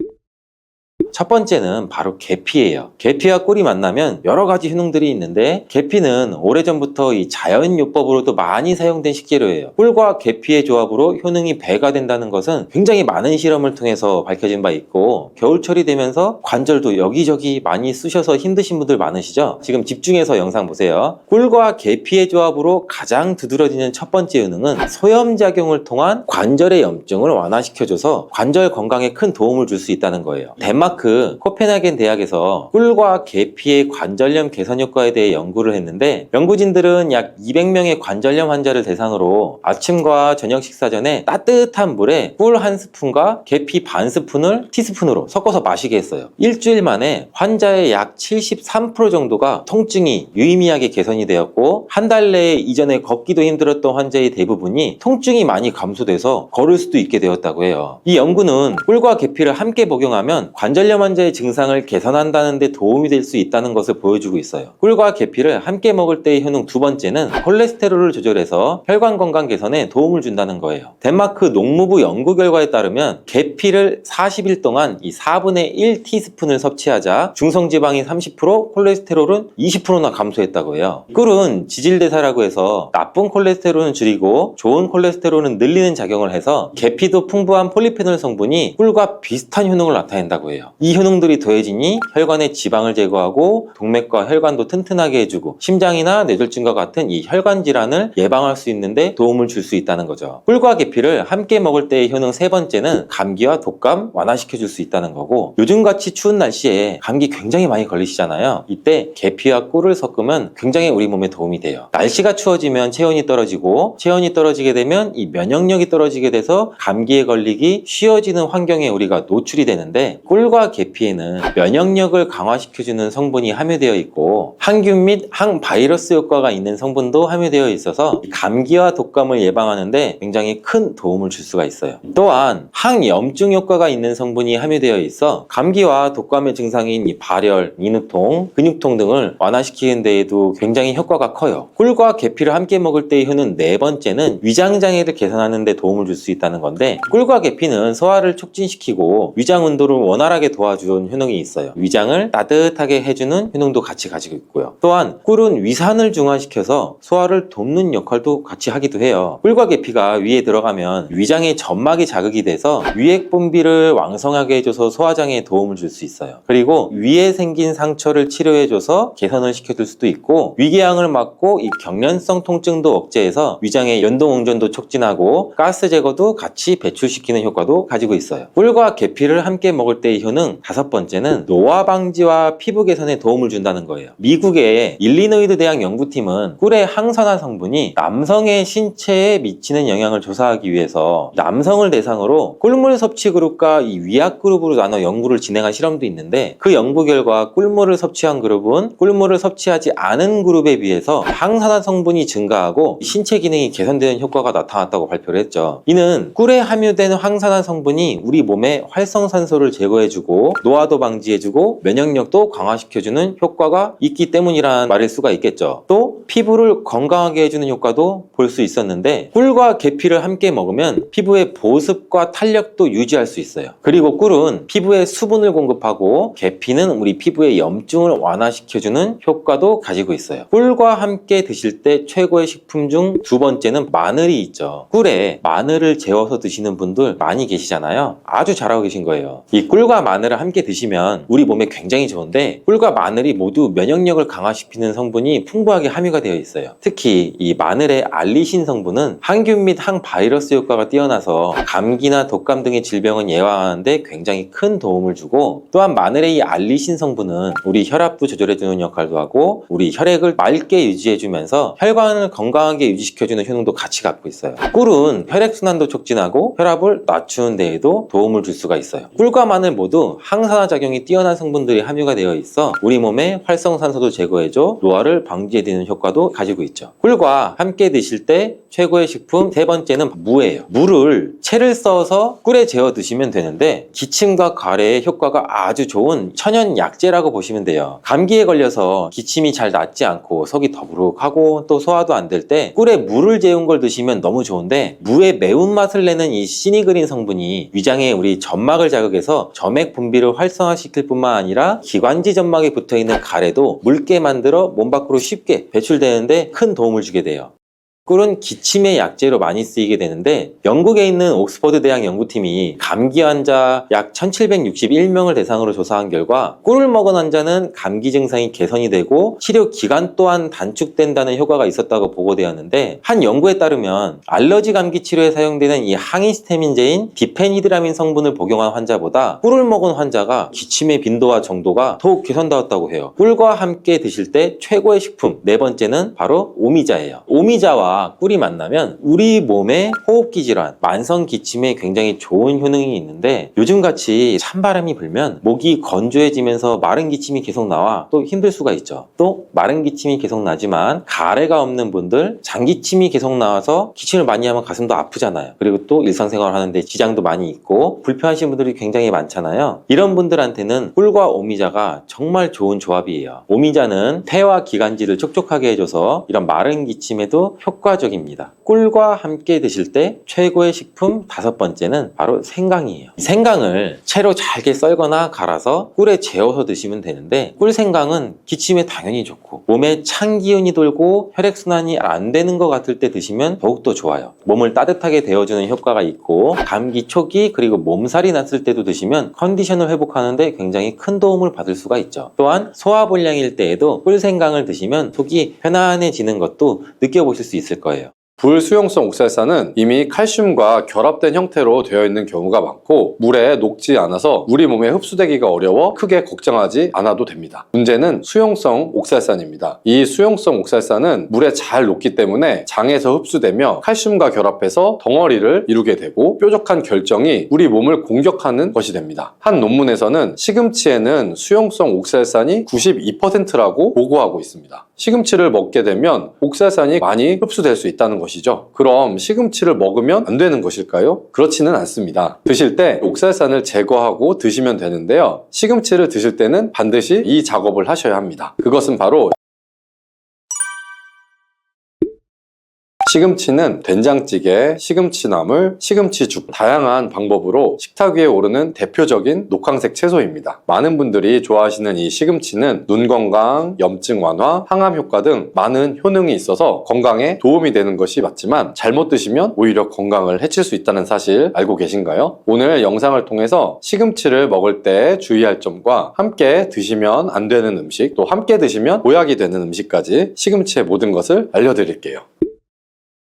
첫 번째는 바로 계피예요. 계피와 꿀이 만나면 여러 가지 효능들이 있는데, 계피는 오래전부터 이 자연요법으로도 많이 사용된 식재료예요. 꿀과 계피의 조합으로 효능이 배가 된다는 것은 굉장히 많은 실험을 통해서 밝혀진 바 있고, 겨울철이 되면서 관절도 여기저기 많이 쑤셔서 힘드신 분들 많으시죠? 지금 집중해서 영상 보세요. 꿀과 계피의 조합으로 가장 두드러지는 첫 번째 효능은 소염작용을 통한 관절의 염증을 완화시켜줘서 관절 건강에 큰 도움을 줄 수 있다는 거예요. 덴마크 코펜하겐 대학에서 꿀과 계피의 관절염 개선 효과에 대해 연구를 했는데, 연구진들은 약 200명의 관절염 환자를 대상으로 아침과 저녁 식사 전에 따뜻한 물에 꿀 1스푼과 계피 반 스푼을 티스푼으로 섞어서 마시게 했어요. 일주일 만에 환자의 약 73% 정도가 통증이 유의미하게 개선이 되었고, 한 달 내에 이전에 걷기도 힘들었던 환자의 대부분이 통증이 많이 감소돼서 걸을 수도 있게 되었다고 해요. 이 연구는 꿀과 계피를 함께 복용하면 관절염 환자의 증상을 개선한다는 데 도움이 될 수 있다는 것을 보여주고 있어요. 꿀과 계피를 함께 먹을 때의 효능 두 번째는 콜레스테롤을 조절해서 혈관 건강 개선에 도움을 준다는 거예요. 덴마크 농무부 연구 결과에 따르면 계피를 40일 동안 이 4분의 1 티스푼을 섭취하자 중성지방이 30%, 콜레스테롤은 20%나 감소했다고 해요. 꿀은 지질대사라고 해서 나쁜 콜레스테롤은 줄이고 좋은 콜레스테롤은 늘리는 작용을 해서, 계피도 풍부한 폴리페놀 성분이 꿀과 비슷한 효능을 나타낸다고 해요. 이 효능들이 더해지니 혈관의 지방을 제거하고 동맥과 혈관도 튼튼하게 해주고 심장이나 뇌졸중과 같은 이 혈관 질환을 예방할 수 있는데 도움을 줄 수 있다는 거죠. 꿀과 계피를 함께 먹을 때의 효능 세 번째는 감기와 독감 완화시켜 줄 수 있다는 거고, 요즘같이 추운 날씨에 감기 굉장히 많이 걸리시잖아요. 이때 계피와 꿀을 섞으면 굉장히 우리 몸에 도움이 돼요. 날씨가 추워지면 체온이 떨어지고, 체온이 떨어지게 되면 이 면역력이 떨어지게 돼서 감기에 걸리기 쉬워지는 환경에 우리가 노출이 되는데, 꿀과 계피에는 면역력을 강화시켜주는 성분이 함유되어 있고 항균 및 항바이러스 효과가 있는 성분도 함유되어 있어서 감기와 독감을 예방하는데 굉장히 큰 도움을 줄 수가 있어요. 또한 항염증 효과가 있는 성분이 함유되어 있어 감기와 독감의 증상인 이 발열, 인후통, 근육통 등을 완화시키는 데에도 굉장히 효과가 커요. 꿀과 계피를 함께 먹을 때의 효능 네 번째는 위장장애를 개선하는 데 도움을 줄 수 있다는 건데, 꿀과 계피는 소화를 촉진시키고 위장 온도를 원활하게 도와주는 효능이 있어요. 위장을 따뜻하게 해주는 효능도 같이 가지고 있고요. 또한 꿀은 위산을 중화시켜서 소화를 돕는 역할도 같이 하기도 해요. 꿀과 계피가 위에 들어가면 위장의 점막이 자극이 돼서 위액 분비를 왕성하게 해줘서 소화장애에 도움을 줄 수 있어요. 그리고 위에 생긴 상처를 치료해줘서 개선을 시켜줄 수도 있고, 위궤양을 막고 이 경련성 통증도 억제해서 위장의 연동응전도 촉진하고 가스 제거도 같이 배출시키는 효과도 가지고 있어요. 꿀과 계피를 함께 먹을 때의 효능 다섯 번째는 노화 방지와 피부 개선에 도움을 준다는 거예요. 미국의 일리노이드 대학 연구팀은 꿀의 항산화 성분이 남성의 신체에 미치는 영향을 조사하기 위해서 남성을 대상으로 꿀물 섭취 그룹과 이 위약 그룹으로 나눠 연구를 진행한 실험도 있는데, 그 연구 결과 꿀물을 섭취한 그룹은 꿀물을 섭취하지 않은 그룹에 비해서 항산화 성분이 증가하고 신체 기능이 개선되는 효과가 나타났다고 발표를 했죠. 이는 꿀에 함유된 항산화 성분이 우리 몸에 활성산소를 제거해주고 해주고 노화도 방지해주고 면역력도 강화시켜주는 효과가 있기 때문이란 말일 수가 있겠죠. 또 피부를 건강하게 해주는 효과도 볼 수 있었는데 꿀과 계피를 함께 먹으면 피부의 보습과 탄력도 유지할 수 있어요. 그리고 꿀은 피부에 수분을 공급하고 계피는 우리 피부의 염증을 완화시켜주는 효과도 가지고 있어요. 꿀과 함께 드실 때 최고의 식품 중 두 번째는 마늘이 있죠. 꿀에 마늘을 재워서 드시는 분들 많이 계시잖아요. 아주 잘하고 계신 거예요. 이 꿀과 마늘을 함께 드시면 우리 몸에 굉장히 좋은데 꿀과 마늘이 모두 면역력을 강화시키는 성분이 풍부하게 함유가 되어 있어요. 특히 이 마늘의 알리신 성분은 항균 및 항바이러스 효과가 뛰어나서 감기나 독감 등의 질병을 예방하는데 굉장히 큰 도움을 주고, 또한 마늘의 이 알리신 성분은 우리 혈압도 조절해주는 역할도 하고 우리 혈액을 맑게 유지해주면서 혈관을 건강하게 유지시켜주는 효능도 같이 갖고 있어요. 꿀은 혈액순환도 촉진하고 혈압을 낮추는 데에도 도움을 줄 수가 있어요. 꿀과 마늘 모두 항산화 작용이 뛰어난 성분들이 함유가 되어 있어 우리 몸에 활성산소도 제거해줘 노화를 방지해주는 효과도 가지고 있죠. 꿀과 함께 드실 때 최고의 식품 세 번째는 무예요. 무를 채를 써서 꿀에 재워 드시면 되는데 기침과 가래에 효과가 아주 좋은 천연 약재라고 보시면 돼요. 감기에 걸려서 기침이 잘 낫지 않고 속이 더부룩하고 또 소화도 안 될 때 꿀에 무를 재운 걸 드시면 너무 좋은데, 무의 매운맛을 내는 이 시니그린 성분이 위장에 우리 점막을 자극해서 점액 분비를 활성화시킬 뿐만 아니라 기관지 점막에 붙어있는 가래도 묽게 만들어 몸 밖으로 쉽게 배출되는데 큰 도움을 주게 돼요. 꿀은 기침의 약재로 많이 쓰이게 되는데 영국에 있는 옥스퍼드 대학 연구팀이 감기 환자 약 1761명을 대상으로 조사한 결과 꿀을 먹은 환자는 감기 증상이 개선이 되고 치료 기간 또한 단축된다는 효과가 있었다고 보고되었는데, 한 연구에 따르면 알러지 감기 치료에 사용되는 이 항히스타민제인 디페니드라민 성분을 복용한 환자보다 꿀을 먹은 환자가 기침의 빈도와 정도가 더욱 개선되었다고 해요. 꿀과 함께 드실 때 최고의 식품 네 번째는 바로 오미자예요. 오미자와 꿀이 만나면 우리 몸의 호흡기 질환, 만성 기침에 굉장히 좋은 효능이 있는데, 요즘같이 찬바람이 불면 목이 건조해지면서 마른 기침이 계속 나와 또 힘들 수가 있죠. 또 마른 기침이 계속 나지만 가래가 없는 분들, 장기침이 계속 나와서 기침을 많이 하면 가슴도 아프잖아요. 그리고 또 일상생활을 하는데 지장도 많이 있고 불편하신 분들이 굉장히 많잖아요. 이런 분들한테는 꿀과 오미자가 정말 좋은 조합이에요. 오미자는 폐와 기관지를 촉촉하게 해줘서 이런 마른 기침에도 효과적입니다. 꿀과 함께 드실 때 최고의 식품 다섯 번째는 바로 생강이에요. 생강을 채로 잘게 썰거나 갈아서 꿀에 재워서 드시면 되는데, 꿀 생강은 기침에 당연히 좋고 몸에 찬 기운이 돌고 혈액순환이 안 되는 것 같을 때 드시면 더욱더 좋아요. 몸을 따뜻하게 데워주는 효과가 있고 감기 초기 그리고 몸살이 났을 때도 드시면 컨디션을 회복하는데 굉장히 큰 도움을 받을 수가 있죠. 또한 소화불량일 때에도 꿀 생강을 드시면 속이 편안해지는 것도 느껴보실 수 있을 거예요. 불수용성 옥살산은 이미 칼슘과 결합된 형태로 되어 있는 경우가 많고 물에 녹지 않아서 우리 몸에 흡수되기가 어려워 크게 걱정하지 않아도 됩니다. 문제는 수용성 옥살산입니다. 이 수용성 옥살산은 물에 잘 녹기 때문에 장에서 흡수되며 칼슘과 결합해서 덩어리를 이루게 되고 뾰족한 결정이 우리 몸을 공격하는 것이 됩니다. 한 논문에서는 시금치에는 수용성 옥살산이 92%라고 보고하고 있습니다. 시금치를 먹게 되면 옥살산이 많이 흡수될 수 있다는 것이죠. 그럼 시금치를 먹으면 안 되는 것일까요? 그렇지는 않습니다. 드실 때 옥살산을 제거하고 드시면 되는데요. 시금치를 드실 때는 반드시 이 작업을 하셔야 합니다. 그것은 바로 시금치는 된장찌개, 시금치나물, 시금치죽 다양한 방법으로 식탁 위에 오르는 대표적인 녹황색 채소입니다. 많은 분들이 좋아하시는 이 시금치는 눈 건강, 염증 완화, 항암 효과 등 많은 효능이 있어서 건강에 도움이 되는 것이 맞지만 잘못 드시면 오히려 건강을 해칠 수 있다는 사실 알고 계신가요? 오늘 영상을 통해서 시금치를 먹을 때 주의할 점과 함께 드시면 안 되는 음식, 또 함께 드시면 보약이 되는 음식까지 시금치의 모든 것을 알려드릴게요.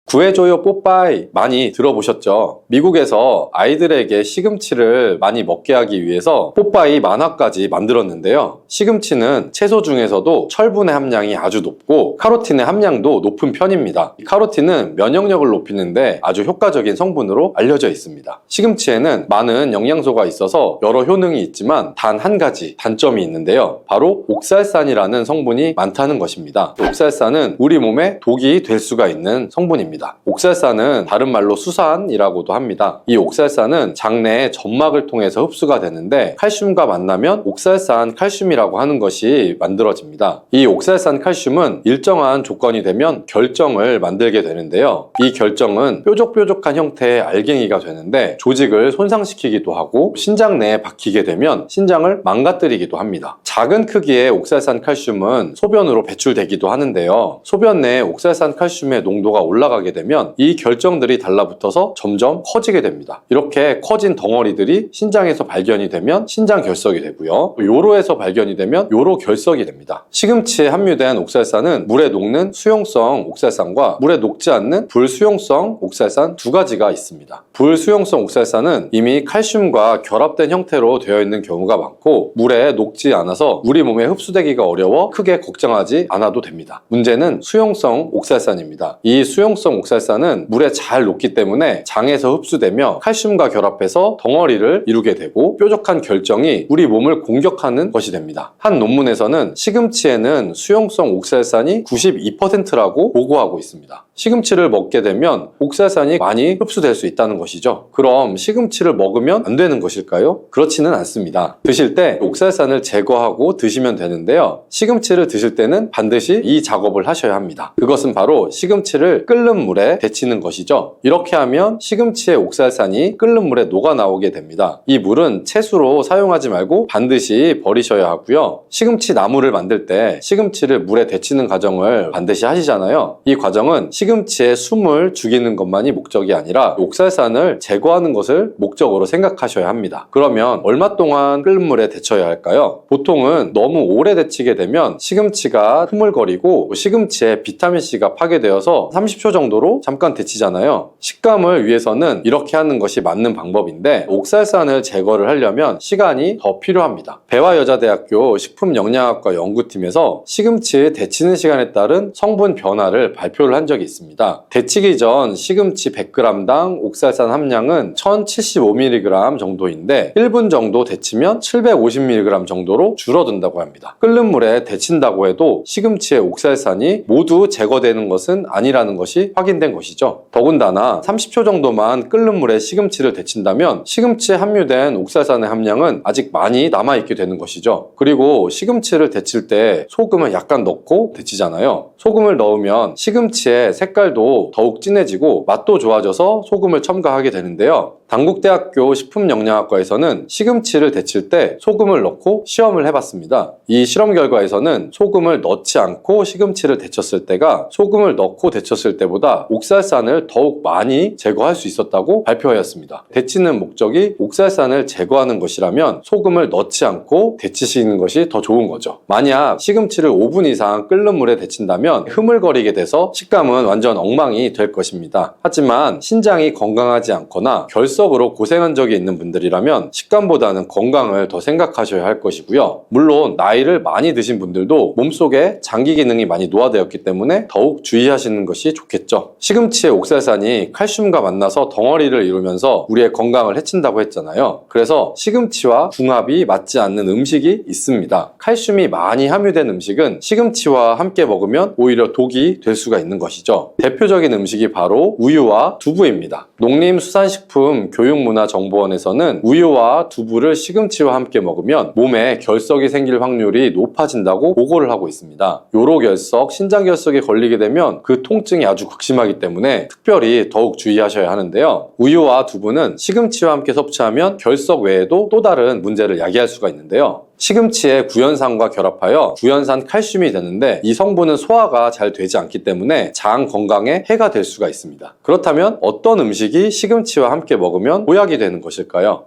구해줘요 뽀빠이 많이 들어보셨죠? 미국에서 아이들에게 시금치를 많이 먹게 하기 위해서 뽀빠이 만화까지 만들었는데요. 시금치는 채소 중에서도 철분의 함량이 아주 높고 카로틴의 함량도 높은 편입니다. 카로틴은 면역력을 높이는데 아주 효과적인 성분으로 알려져 있습니다. 시금치에는 많은 영양소가 있어서 여러 효능이 있지만 단 한 가지 단점이 있는데요. 바로 옥살산이라는 성분이 많다는 것입니다. 옥살산은 우리 몸에 독이 될 수가 있는 성분입니다. 옥살산입니다. 옥살산은 다른 말로 수산이라고도 합니다. 이 옥살산은 장내의 점막을 통해서 흡수가 되는데 칼슘과 만나면 옥살산 칼슘이라고 하는 것이 만들어집니다. 이 옥살산 칼슘은 일정한 조건이 되면 결정을 만들게 되는데요. 이 결정은 뾰족뾰족한 형태의 알갱이가 되는데 조직을 손상시키기도 하고 신장 내에 박히게 되면 신장을 망가뜨리기도 합니다. 작은 크기의 옥살산 칼슘은 소변으로 배출되기도 하는데요. 소변 내에 옥살산 칼슘의 농도가 올라가게 되면 이 결정들이 달라붙어서 점점 커지게 됩니다. 이렇게 커진 덩어리들이 신장에서 발견이 되면 신장 결석이 되고요. 요로에서 발견이 되면 요로 결석이 됩니다. 시금치에 함유된 옥살산은 물에 녹는 수용성 옥살산과 물에 녹지 않는 불수용성 옥살산 두 가지가 있습니다. 불수용성 옥살산은 이미 칼슘과 결합된 형태로 되어 있는 경우가 많고 물에 녹지 않아서 우리 몸에 흡수되기가 어려워 크게 걱정하지 않아도 됩니다. 문제는 수용성 옥살산입니다. 이 수용성 옥살산은 물에 잘 녹기 때문에 장에서 흡수되며 칼슘과 결합해서 덩어리를 이루게 되고 뾰족한 결정이 우리 몸을 공격하는 것이 됩니다. 한 논문에서는 시금치에는 수용성 옥살산이 92%라고 보고하고 있습니다. 시금치를 먹게 되면 옥살산이 많이 흡수될 수 있다는 것이죠. 그럼 시금치를 먹으면 안 되는 것일까요? 그렇지는 않습니다. 드실 때 옥살산을 제거하고 드시면 되는데요. 시금치를 드실 때는 반드시 이 작업을 하셔야 합니다. 그것은 바로 시금치를 끓는 물에 데치는 것이죠. 이렇게 하면 시금치의 옥살산이 끓는 물에 녹아 나오게 됩니다. 이 물은 채수로 사용하지 말고 반드시 버리셔야 하고요. 시금치 나물을 만들 때 시금치를 물에 데치는 과정을 반드시 하시잖아요. 이 과정은 시금치의 숨을 죽이는 것만이 목적이 아니라 옥살산을 제거하는 것을 목적으로 생각하셔야 합니다. 그러면 얼마 동안 끓는 물에 데쳐야 할까요? 보통은 너무 오래 데치게 되면 시금치가 흐물거리고 시금치에 비타민C가 파괴되어서 30초 정도로 잠깐 데치잖아요. 식감을 위해서는 이렇게 하는 것이 맞는 방법인데 옥살산을 제거를 하려면 시간이 더 필요합니다. 배화여자대학교 식품영양학과 연구팀에서 시금치 데치는 시간에 따른 성분 변화를 발표를 한 적이 있습니다. 데치기 전 시금치 100g당 옥살산 함량은 1075mg 정도인데 1분 정도 데치면 750mg 정도로 줄어든다고 합니다. 끓는 물에 데친다고 해도 시금치의 옥살산이 모두 제거되는 것은 아니라는 것이 확인된 것이죠. 더군다나 30초 정도만 끓는 물에 시금치를 데친다면 시금치에 함유된 옥살산의 함량은 아직 많이 남아있게 되는 것이죠. 그리고 시금치를 데칠 때 소금을 약간 넣고 데치잖아요. 소금을 넣으면 시금치의 색깔도 더욱 진해지고 맛도 좋아져서 소금을 첨가하게 되는데요. 당국대학교 식품영양학과에서는 시금치를 데칠 때 소금을 넣고 시험을 해봤습니다. 이 실험 결과에서는 소금을 넣지 않고 시금치를 데쳤을 때가 소금을 넣고 데쳤을 때보다 옥살산을 더욱 많이 제거할 수 있었다고 발표하였습니다. 데치는 목적이 옥살산을 제거하는 것이라면 소금을 넣지 않고 데치시는 것이 더 좋은 거죠. 만약 시금치를 5분 이상 끓는 물에 데친다면 흐물거리게 돼서 식감은 완전 엉망이 될 것입니다. 하지만 신장이 건강하지 않거나 결석으로 고생한 적이 있는 분들이라면 식감보다는 건강을 더 생각하셔야 할 것이고요. 물론 나이를 많이 드신 분들도 몸속에 장기 기능이 많이 노화되었기 때문에 더욱 주의하시는 것이 좋겠죠. 시금치의 옥살산이 칼슘과 만나서 덩어리를 이루면서 우리의 건강을 해친다고 했잖아요. 그래서 시금치와 궁합이 맞지 않는 음식이 있습니다. 칼슘이 많이 함유된 음식은 시금치와 함께 먹으면 오히려 독이 될 수가 있는 것이죠. 대표적인 음식이 바로 우유와 두부입니다. 농림수산식품교육문화정보원에서는 우유와 두부를 시금치와 함께 먹으면 몸에 결석이 생길 확률이 높아진다고 보고를 하고 있습니다. 요로결석, 신장결석에 걸리게 되면 그 통증이 아주 극심하기 때문에 특별히 더욱 주의하셔야 하는데요. 우유와 두부는 시금치와 함께 섭취하면 결석 외에도 또 다른 문제를 야기할 수가 있는데요. 시금치의 구연산과 결합하여 구연산 칼슘이 되는데 이 성분은 소화가 잘 되지 않기 때문에 장 건강에 해가 될 수가 있습니다. 그렇다면 어떤 음식이 시금치와 함께 먹으면 보약이 되는 것일까요?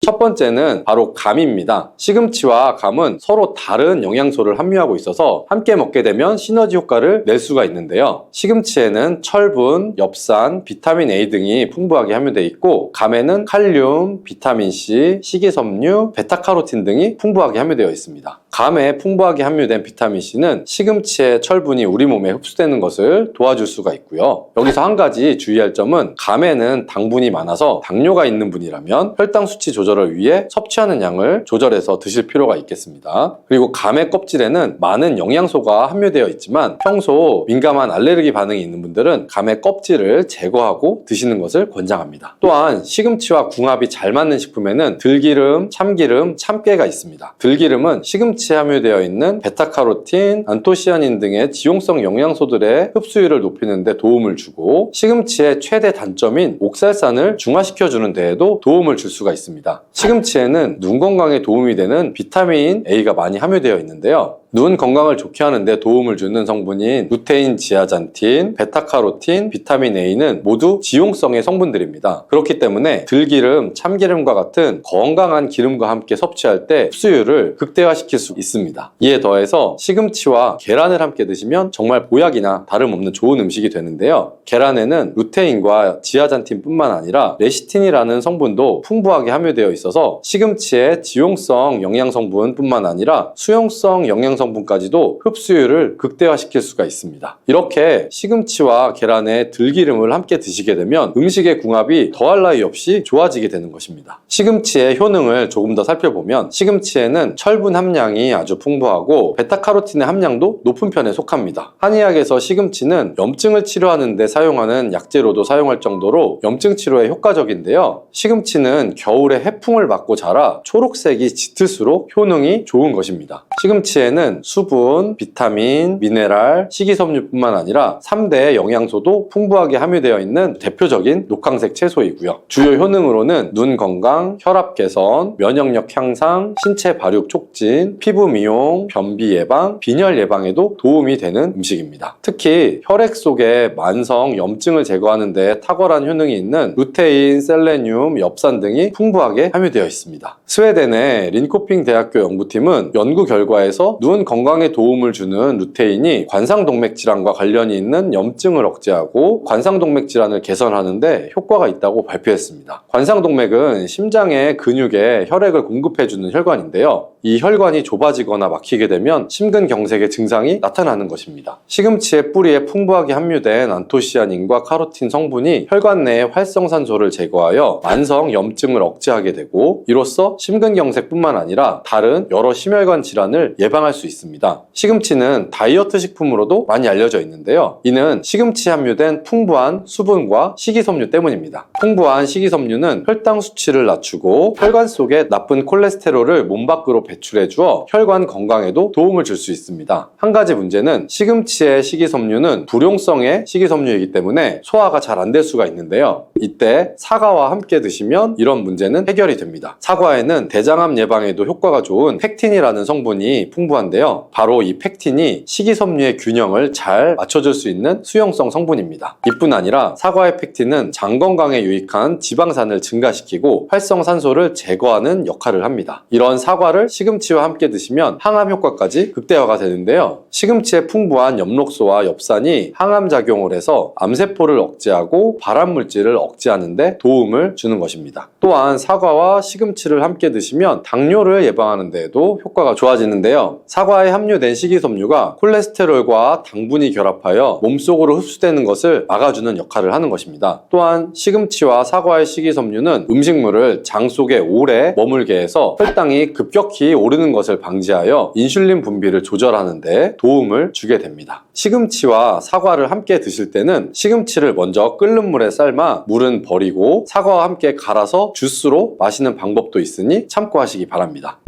첫 번째는 바로 감입니다. 시금치와 감은 서로 다른 영양소를 함유하고 있어서 함께 먹게 되면 시너지 효과를 낼 수가 있는데요. 시금치에는 철분, 엽산, 비타민 A 등이 풍부하게 함유되어 있고 감에는 칼륨, 비타민 C, 식이섬유, 베타카로틴 등이 풍부하게 함유되어 있습니다. 감에 풍부하게 함유된 비타민C는 시금치의 철분이 우리 몸에 흡수되는 것을 도와줄 수가 있고요. 여기서 한 가지 주의할 점은 감에는 당분이 많아서 당뇨가 있는 분이라면 혈당 수치 조절을 위해 섭취하는 양을 조절해서 드실 필요가 있겠습니다. 그리고 감의 껍질에는 많은 영양소가 함유되어 있지만 평소 민감한 알레르기 반응이 있는 분들은 감의 껍질을 제거하고 드시는 것을 권장합니다. 또한 시금치와 궁합이 잘 맞는 식품에는 들기름, 참기름, 참깨가 있습니다. 들기름은 시금치에 함유되어 있는 베타카로틴, 안토시아닌 등의 지용성 영양소들의 흡수율을 높이는 데 도움을 주고 시금치의 최대 단점인 옥살산을 중화시켜주는 데에도 도움을 줄 수가 있습니다. 시금치에는 눈 건강에 도움이 되는 비타민 A가 많이 함유되어 있는데요. 눈 건강을 좋게 하는데 도움을 주는 성분인 루테인, 지아잔틴, 베타카로틴, 비타민 A는 모두 지용성의 성분들입니다. 그렇기 때문에 들기름, 참기름과 같은 건강한 기름과 함께 섭취할 때 흡수율을 극대화시킬 수 있습니다. 이에 더해서 시금치와 계란을 함께 드시면 정말 보약이나 다름없는 좋은 음식이 되는데요. 계란에는 루테인과 지아잔틴뿐만 아니라 레시틴이라는 성분도 풍부하게 함유되어 있어서 시금치의 지용성 영양성분뿐만 아니라 수용성 영양성분까지도 흡수율을 극대화시킬 수가 있습니다. 이렇게 시금치와 계란에 들기름을 함께 드시게 되면 음식의 궁합이 더할 나위 없이 좋아지게 되는 것입니다. 시금치의 효능을 조금 더 살펴보면 시금치에는 철분 함량이 아주 풍부하고 베타카로틴의 함량도 높은 편에 속합니다. 한의학에서 시금치는 염증을 치료하는 데 사용하는 약재로도 사용할 정도로 염증 치료에 효과적인데요. 시금치는 겨울에 해풍을 맞고 자라 초록색이 짙을수록 효능이 좋은 것입니다. 시금치에는 수분, 비타민, 미네랄, 식이섬유뿐만 아니라 3대 영양소도 풍부하게 함유되어 있는 대표적인 녹황색 채소이고요. 주요 효능으로는 눈 건강, 혈압 개선, 면역력 향상, 신체 발육 촉진, 피부 미용, 변비 예방, 빈혈 예방에도 도움이 되는 음식입니다. 특히 혈액 속에 만성 염증을 제거하는 데 탁월한 효능이 있는 루테인, 셀레늄, 엽산 등이 풍부하게 함유되어 있습니다. 스웨덴의 린코핑 대학교 연구팀은 연구 결과에서 눈 건강에 도움을 주는 루테인이 관상동맥 질환과 관련이 있는 염증을 억제하고 관상동맥 질환을 개선하는 데 효과가 있다고 발표했습니다. 관상동맥은 심장의 근육에 혈액을 공급해주는 혈관인데요. 이 혈관이 좁아지거나 막히게 되면 심근경색의 증상이 나타나는 것입니다. 시금치의 뿌리에 풍부하게 함유된 안토시아닌과 카로틴 성분이 혈관 내의 활성산소를 제거하여 만성 염증을 억제하게 되고 이로써 심근경색뿐만 아니라 다른 여러 심혈관 질환을 예방할 수 있습니다. 시금치는 다이어트 식품으로도 많이 알려져 있는데요. 이는 시금치에 함유된 풍부한 수분과 식이섬유 때문입니다. 풍부한 식이섬유는 혈당 수치를 낮추고 혈관 속에 나쁜 콜레스테롤을 몸 밖으로 배출해 주어 혈관 건강에도 도움을 줄 수 있습니다. 한 가지 문제는 시금치의 식이섬유는 불용성의 식이섬유이기 때문에 소화가 잘 안 될 수가 있는데요. 이때 사과와 함께 드시면 이런 문제는 해결이 됩니다. 사과에는 대장암 예방에도 효과가 좋은 펙틴이라는 성분이 풍부한데요. 바로 이 펙틴이 식이섬유의 균형을 잘 맞춰줄 수 있는 수용성 성분입니다. 이뿐 아니라 사과의 펙틴은 장 건강에 유익한 지방산을 증가시키고 활성산소를 제거하는 역할을 합니다. 이런 사과를 시금치와 함께 드시면 항암 효과까지 극대화가 되는데요. 시금치에 풍부한 엽록소와 엽산이 항암 작용을 해서 암세포를 억제하고 발암물질을 억제하는 데 도움을 주는 것입니다. 또한 사과와 시금치를 함께 드시면 당뇨를 예방하는 데에도 효과가 좋아지는데요. 사과에 함유된 식이섬유가 콜레스테롤과 당분이 결합하여 몸속으로 흡수되는 것을 막아주는 역할을 하는 것입니다. 또한 시금치와 사과의 식이섬유는 음식물을 장 속에 오래 머물게 해서 혈당이 급격히 오르는 것을 방지하여 인슐린 분비를 조절하는 데 도움을 주게 됩니다. 시금치와 사과를 함께 드실 때는 시금치를 먼저 끓는 물에 삶아 물은 버리고 사과와 함께 갈아서 주스로 마시는 방법도 있으니 참고하시기 바랍니다.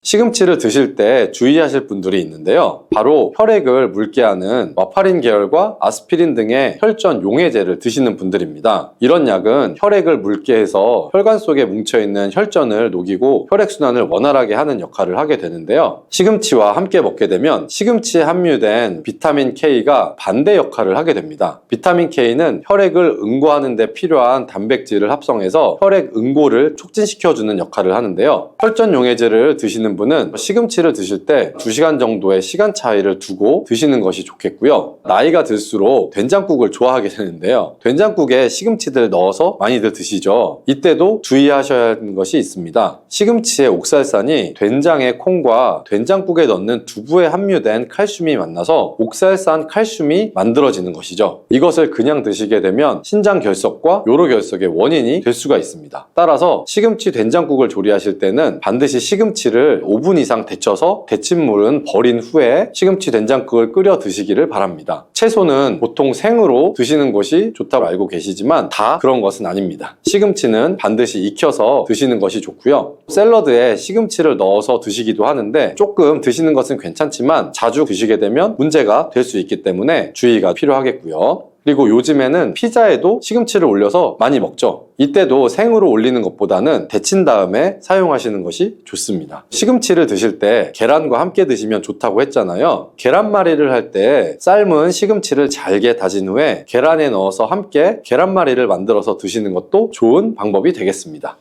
시금치를 드실 때 주의하실 분들이 있는데요. 바로 혈액을 묽게 하는 와파린 계열과 아스피린 등의 혈전 용해제를 드시는 분들입니다. 이런 약은 혈액을 묽게 해서 혈관 속에 뭉쳐있는 혈전을 녹이고 혈액순환을 원활하게 하는 역할을 하게 되는데요. 시금치와 함께 먹게 되면 시금치에 함유된 비타민 K가 반대 역할을 하게 됩니다. 비타민 K는 혈액을 응고하는 데 필요한 단백질을 합성해서 혈액 응고를 촉진시켜주는 역할을 하는데요. 혈전 용해제를 드시는 있는 분은 시금치를 드실 때 2시간 정도의 시간 차이를 두고 드시는 것이 좋겠고요. 나이가 들수록 된장국을 좋아하게 되는데요. 된장국에 시금치들 넣어서 많이들 드시죠. 이때도 주의하셔야 하는 것이 있습니다. 시금치의 옥살산이 된장의 콩과 된장국에 넣는 두부에 함유된 칼슘이 만나서 옥살산 칼슘이 만들어지는 것이죠. 이것을 그냥 드시게 되면 신장 결석과 요로 결석의 원인이 될 수가 있습니다. 따라서 시금치 된장국을 조리하실 때는 반드시 시금치를 5분 이상 데쳐서 데친물은 버린 후에 시금치 된장국을 끓여 드시기를 바랍니다. 채소는 보통 생으로 드시는 것이 좋다고 알고 계시지만 다 그런 것은 아닙니다. 시금치는 반드시 익혀서 드시는 것이 좋고요. 샐러드에 시금치를 넣어서 드시기도 하는데 조금 드시는 것은 괜찮지만 자주 드시게 되면 문제가 될 수 있기 때문에 주의가 필요하겠고요. 그리고 요즘에는 피자에도 시금치를 올려서 많이 먹죠. 이때도 생으로 올리는 것보다는 데친 다음에 사용하시는 것이 좋습니다. 시금치를 드실 때 계란과 함께 드시면 좋다고 했잖아요. 계란말이를 할 때 삶은 시금치를 잘게 다진 후에 계란에 넣어서 함께 계란말이를 만들어서 드시는 것도 좋은 방법이 되겠습니다.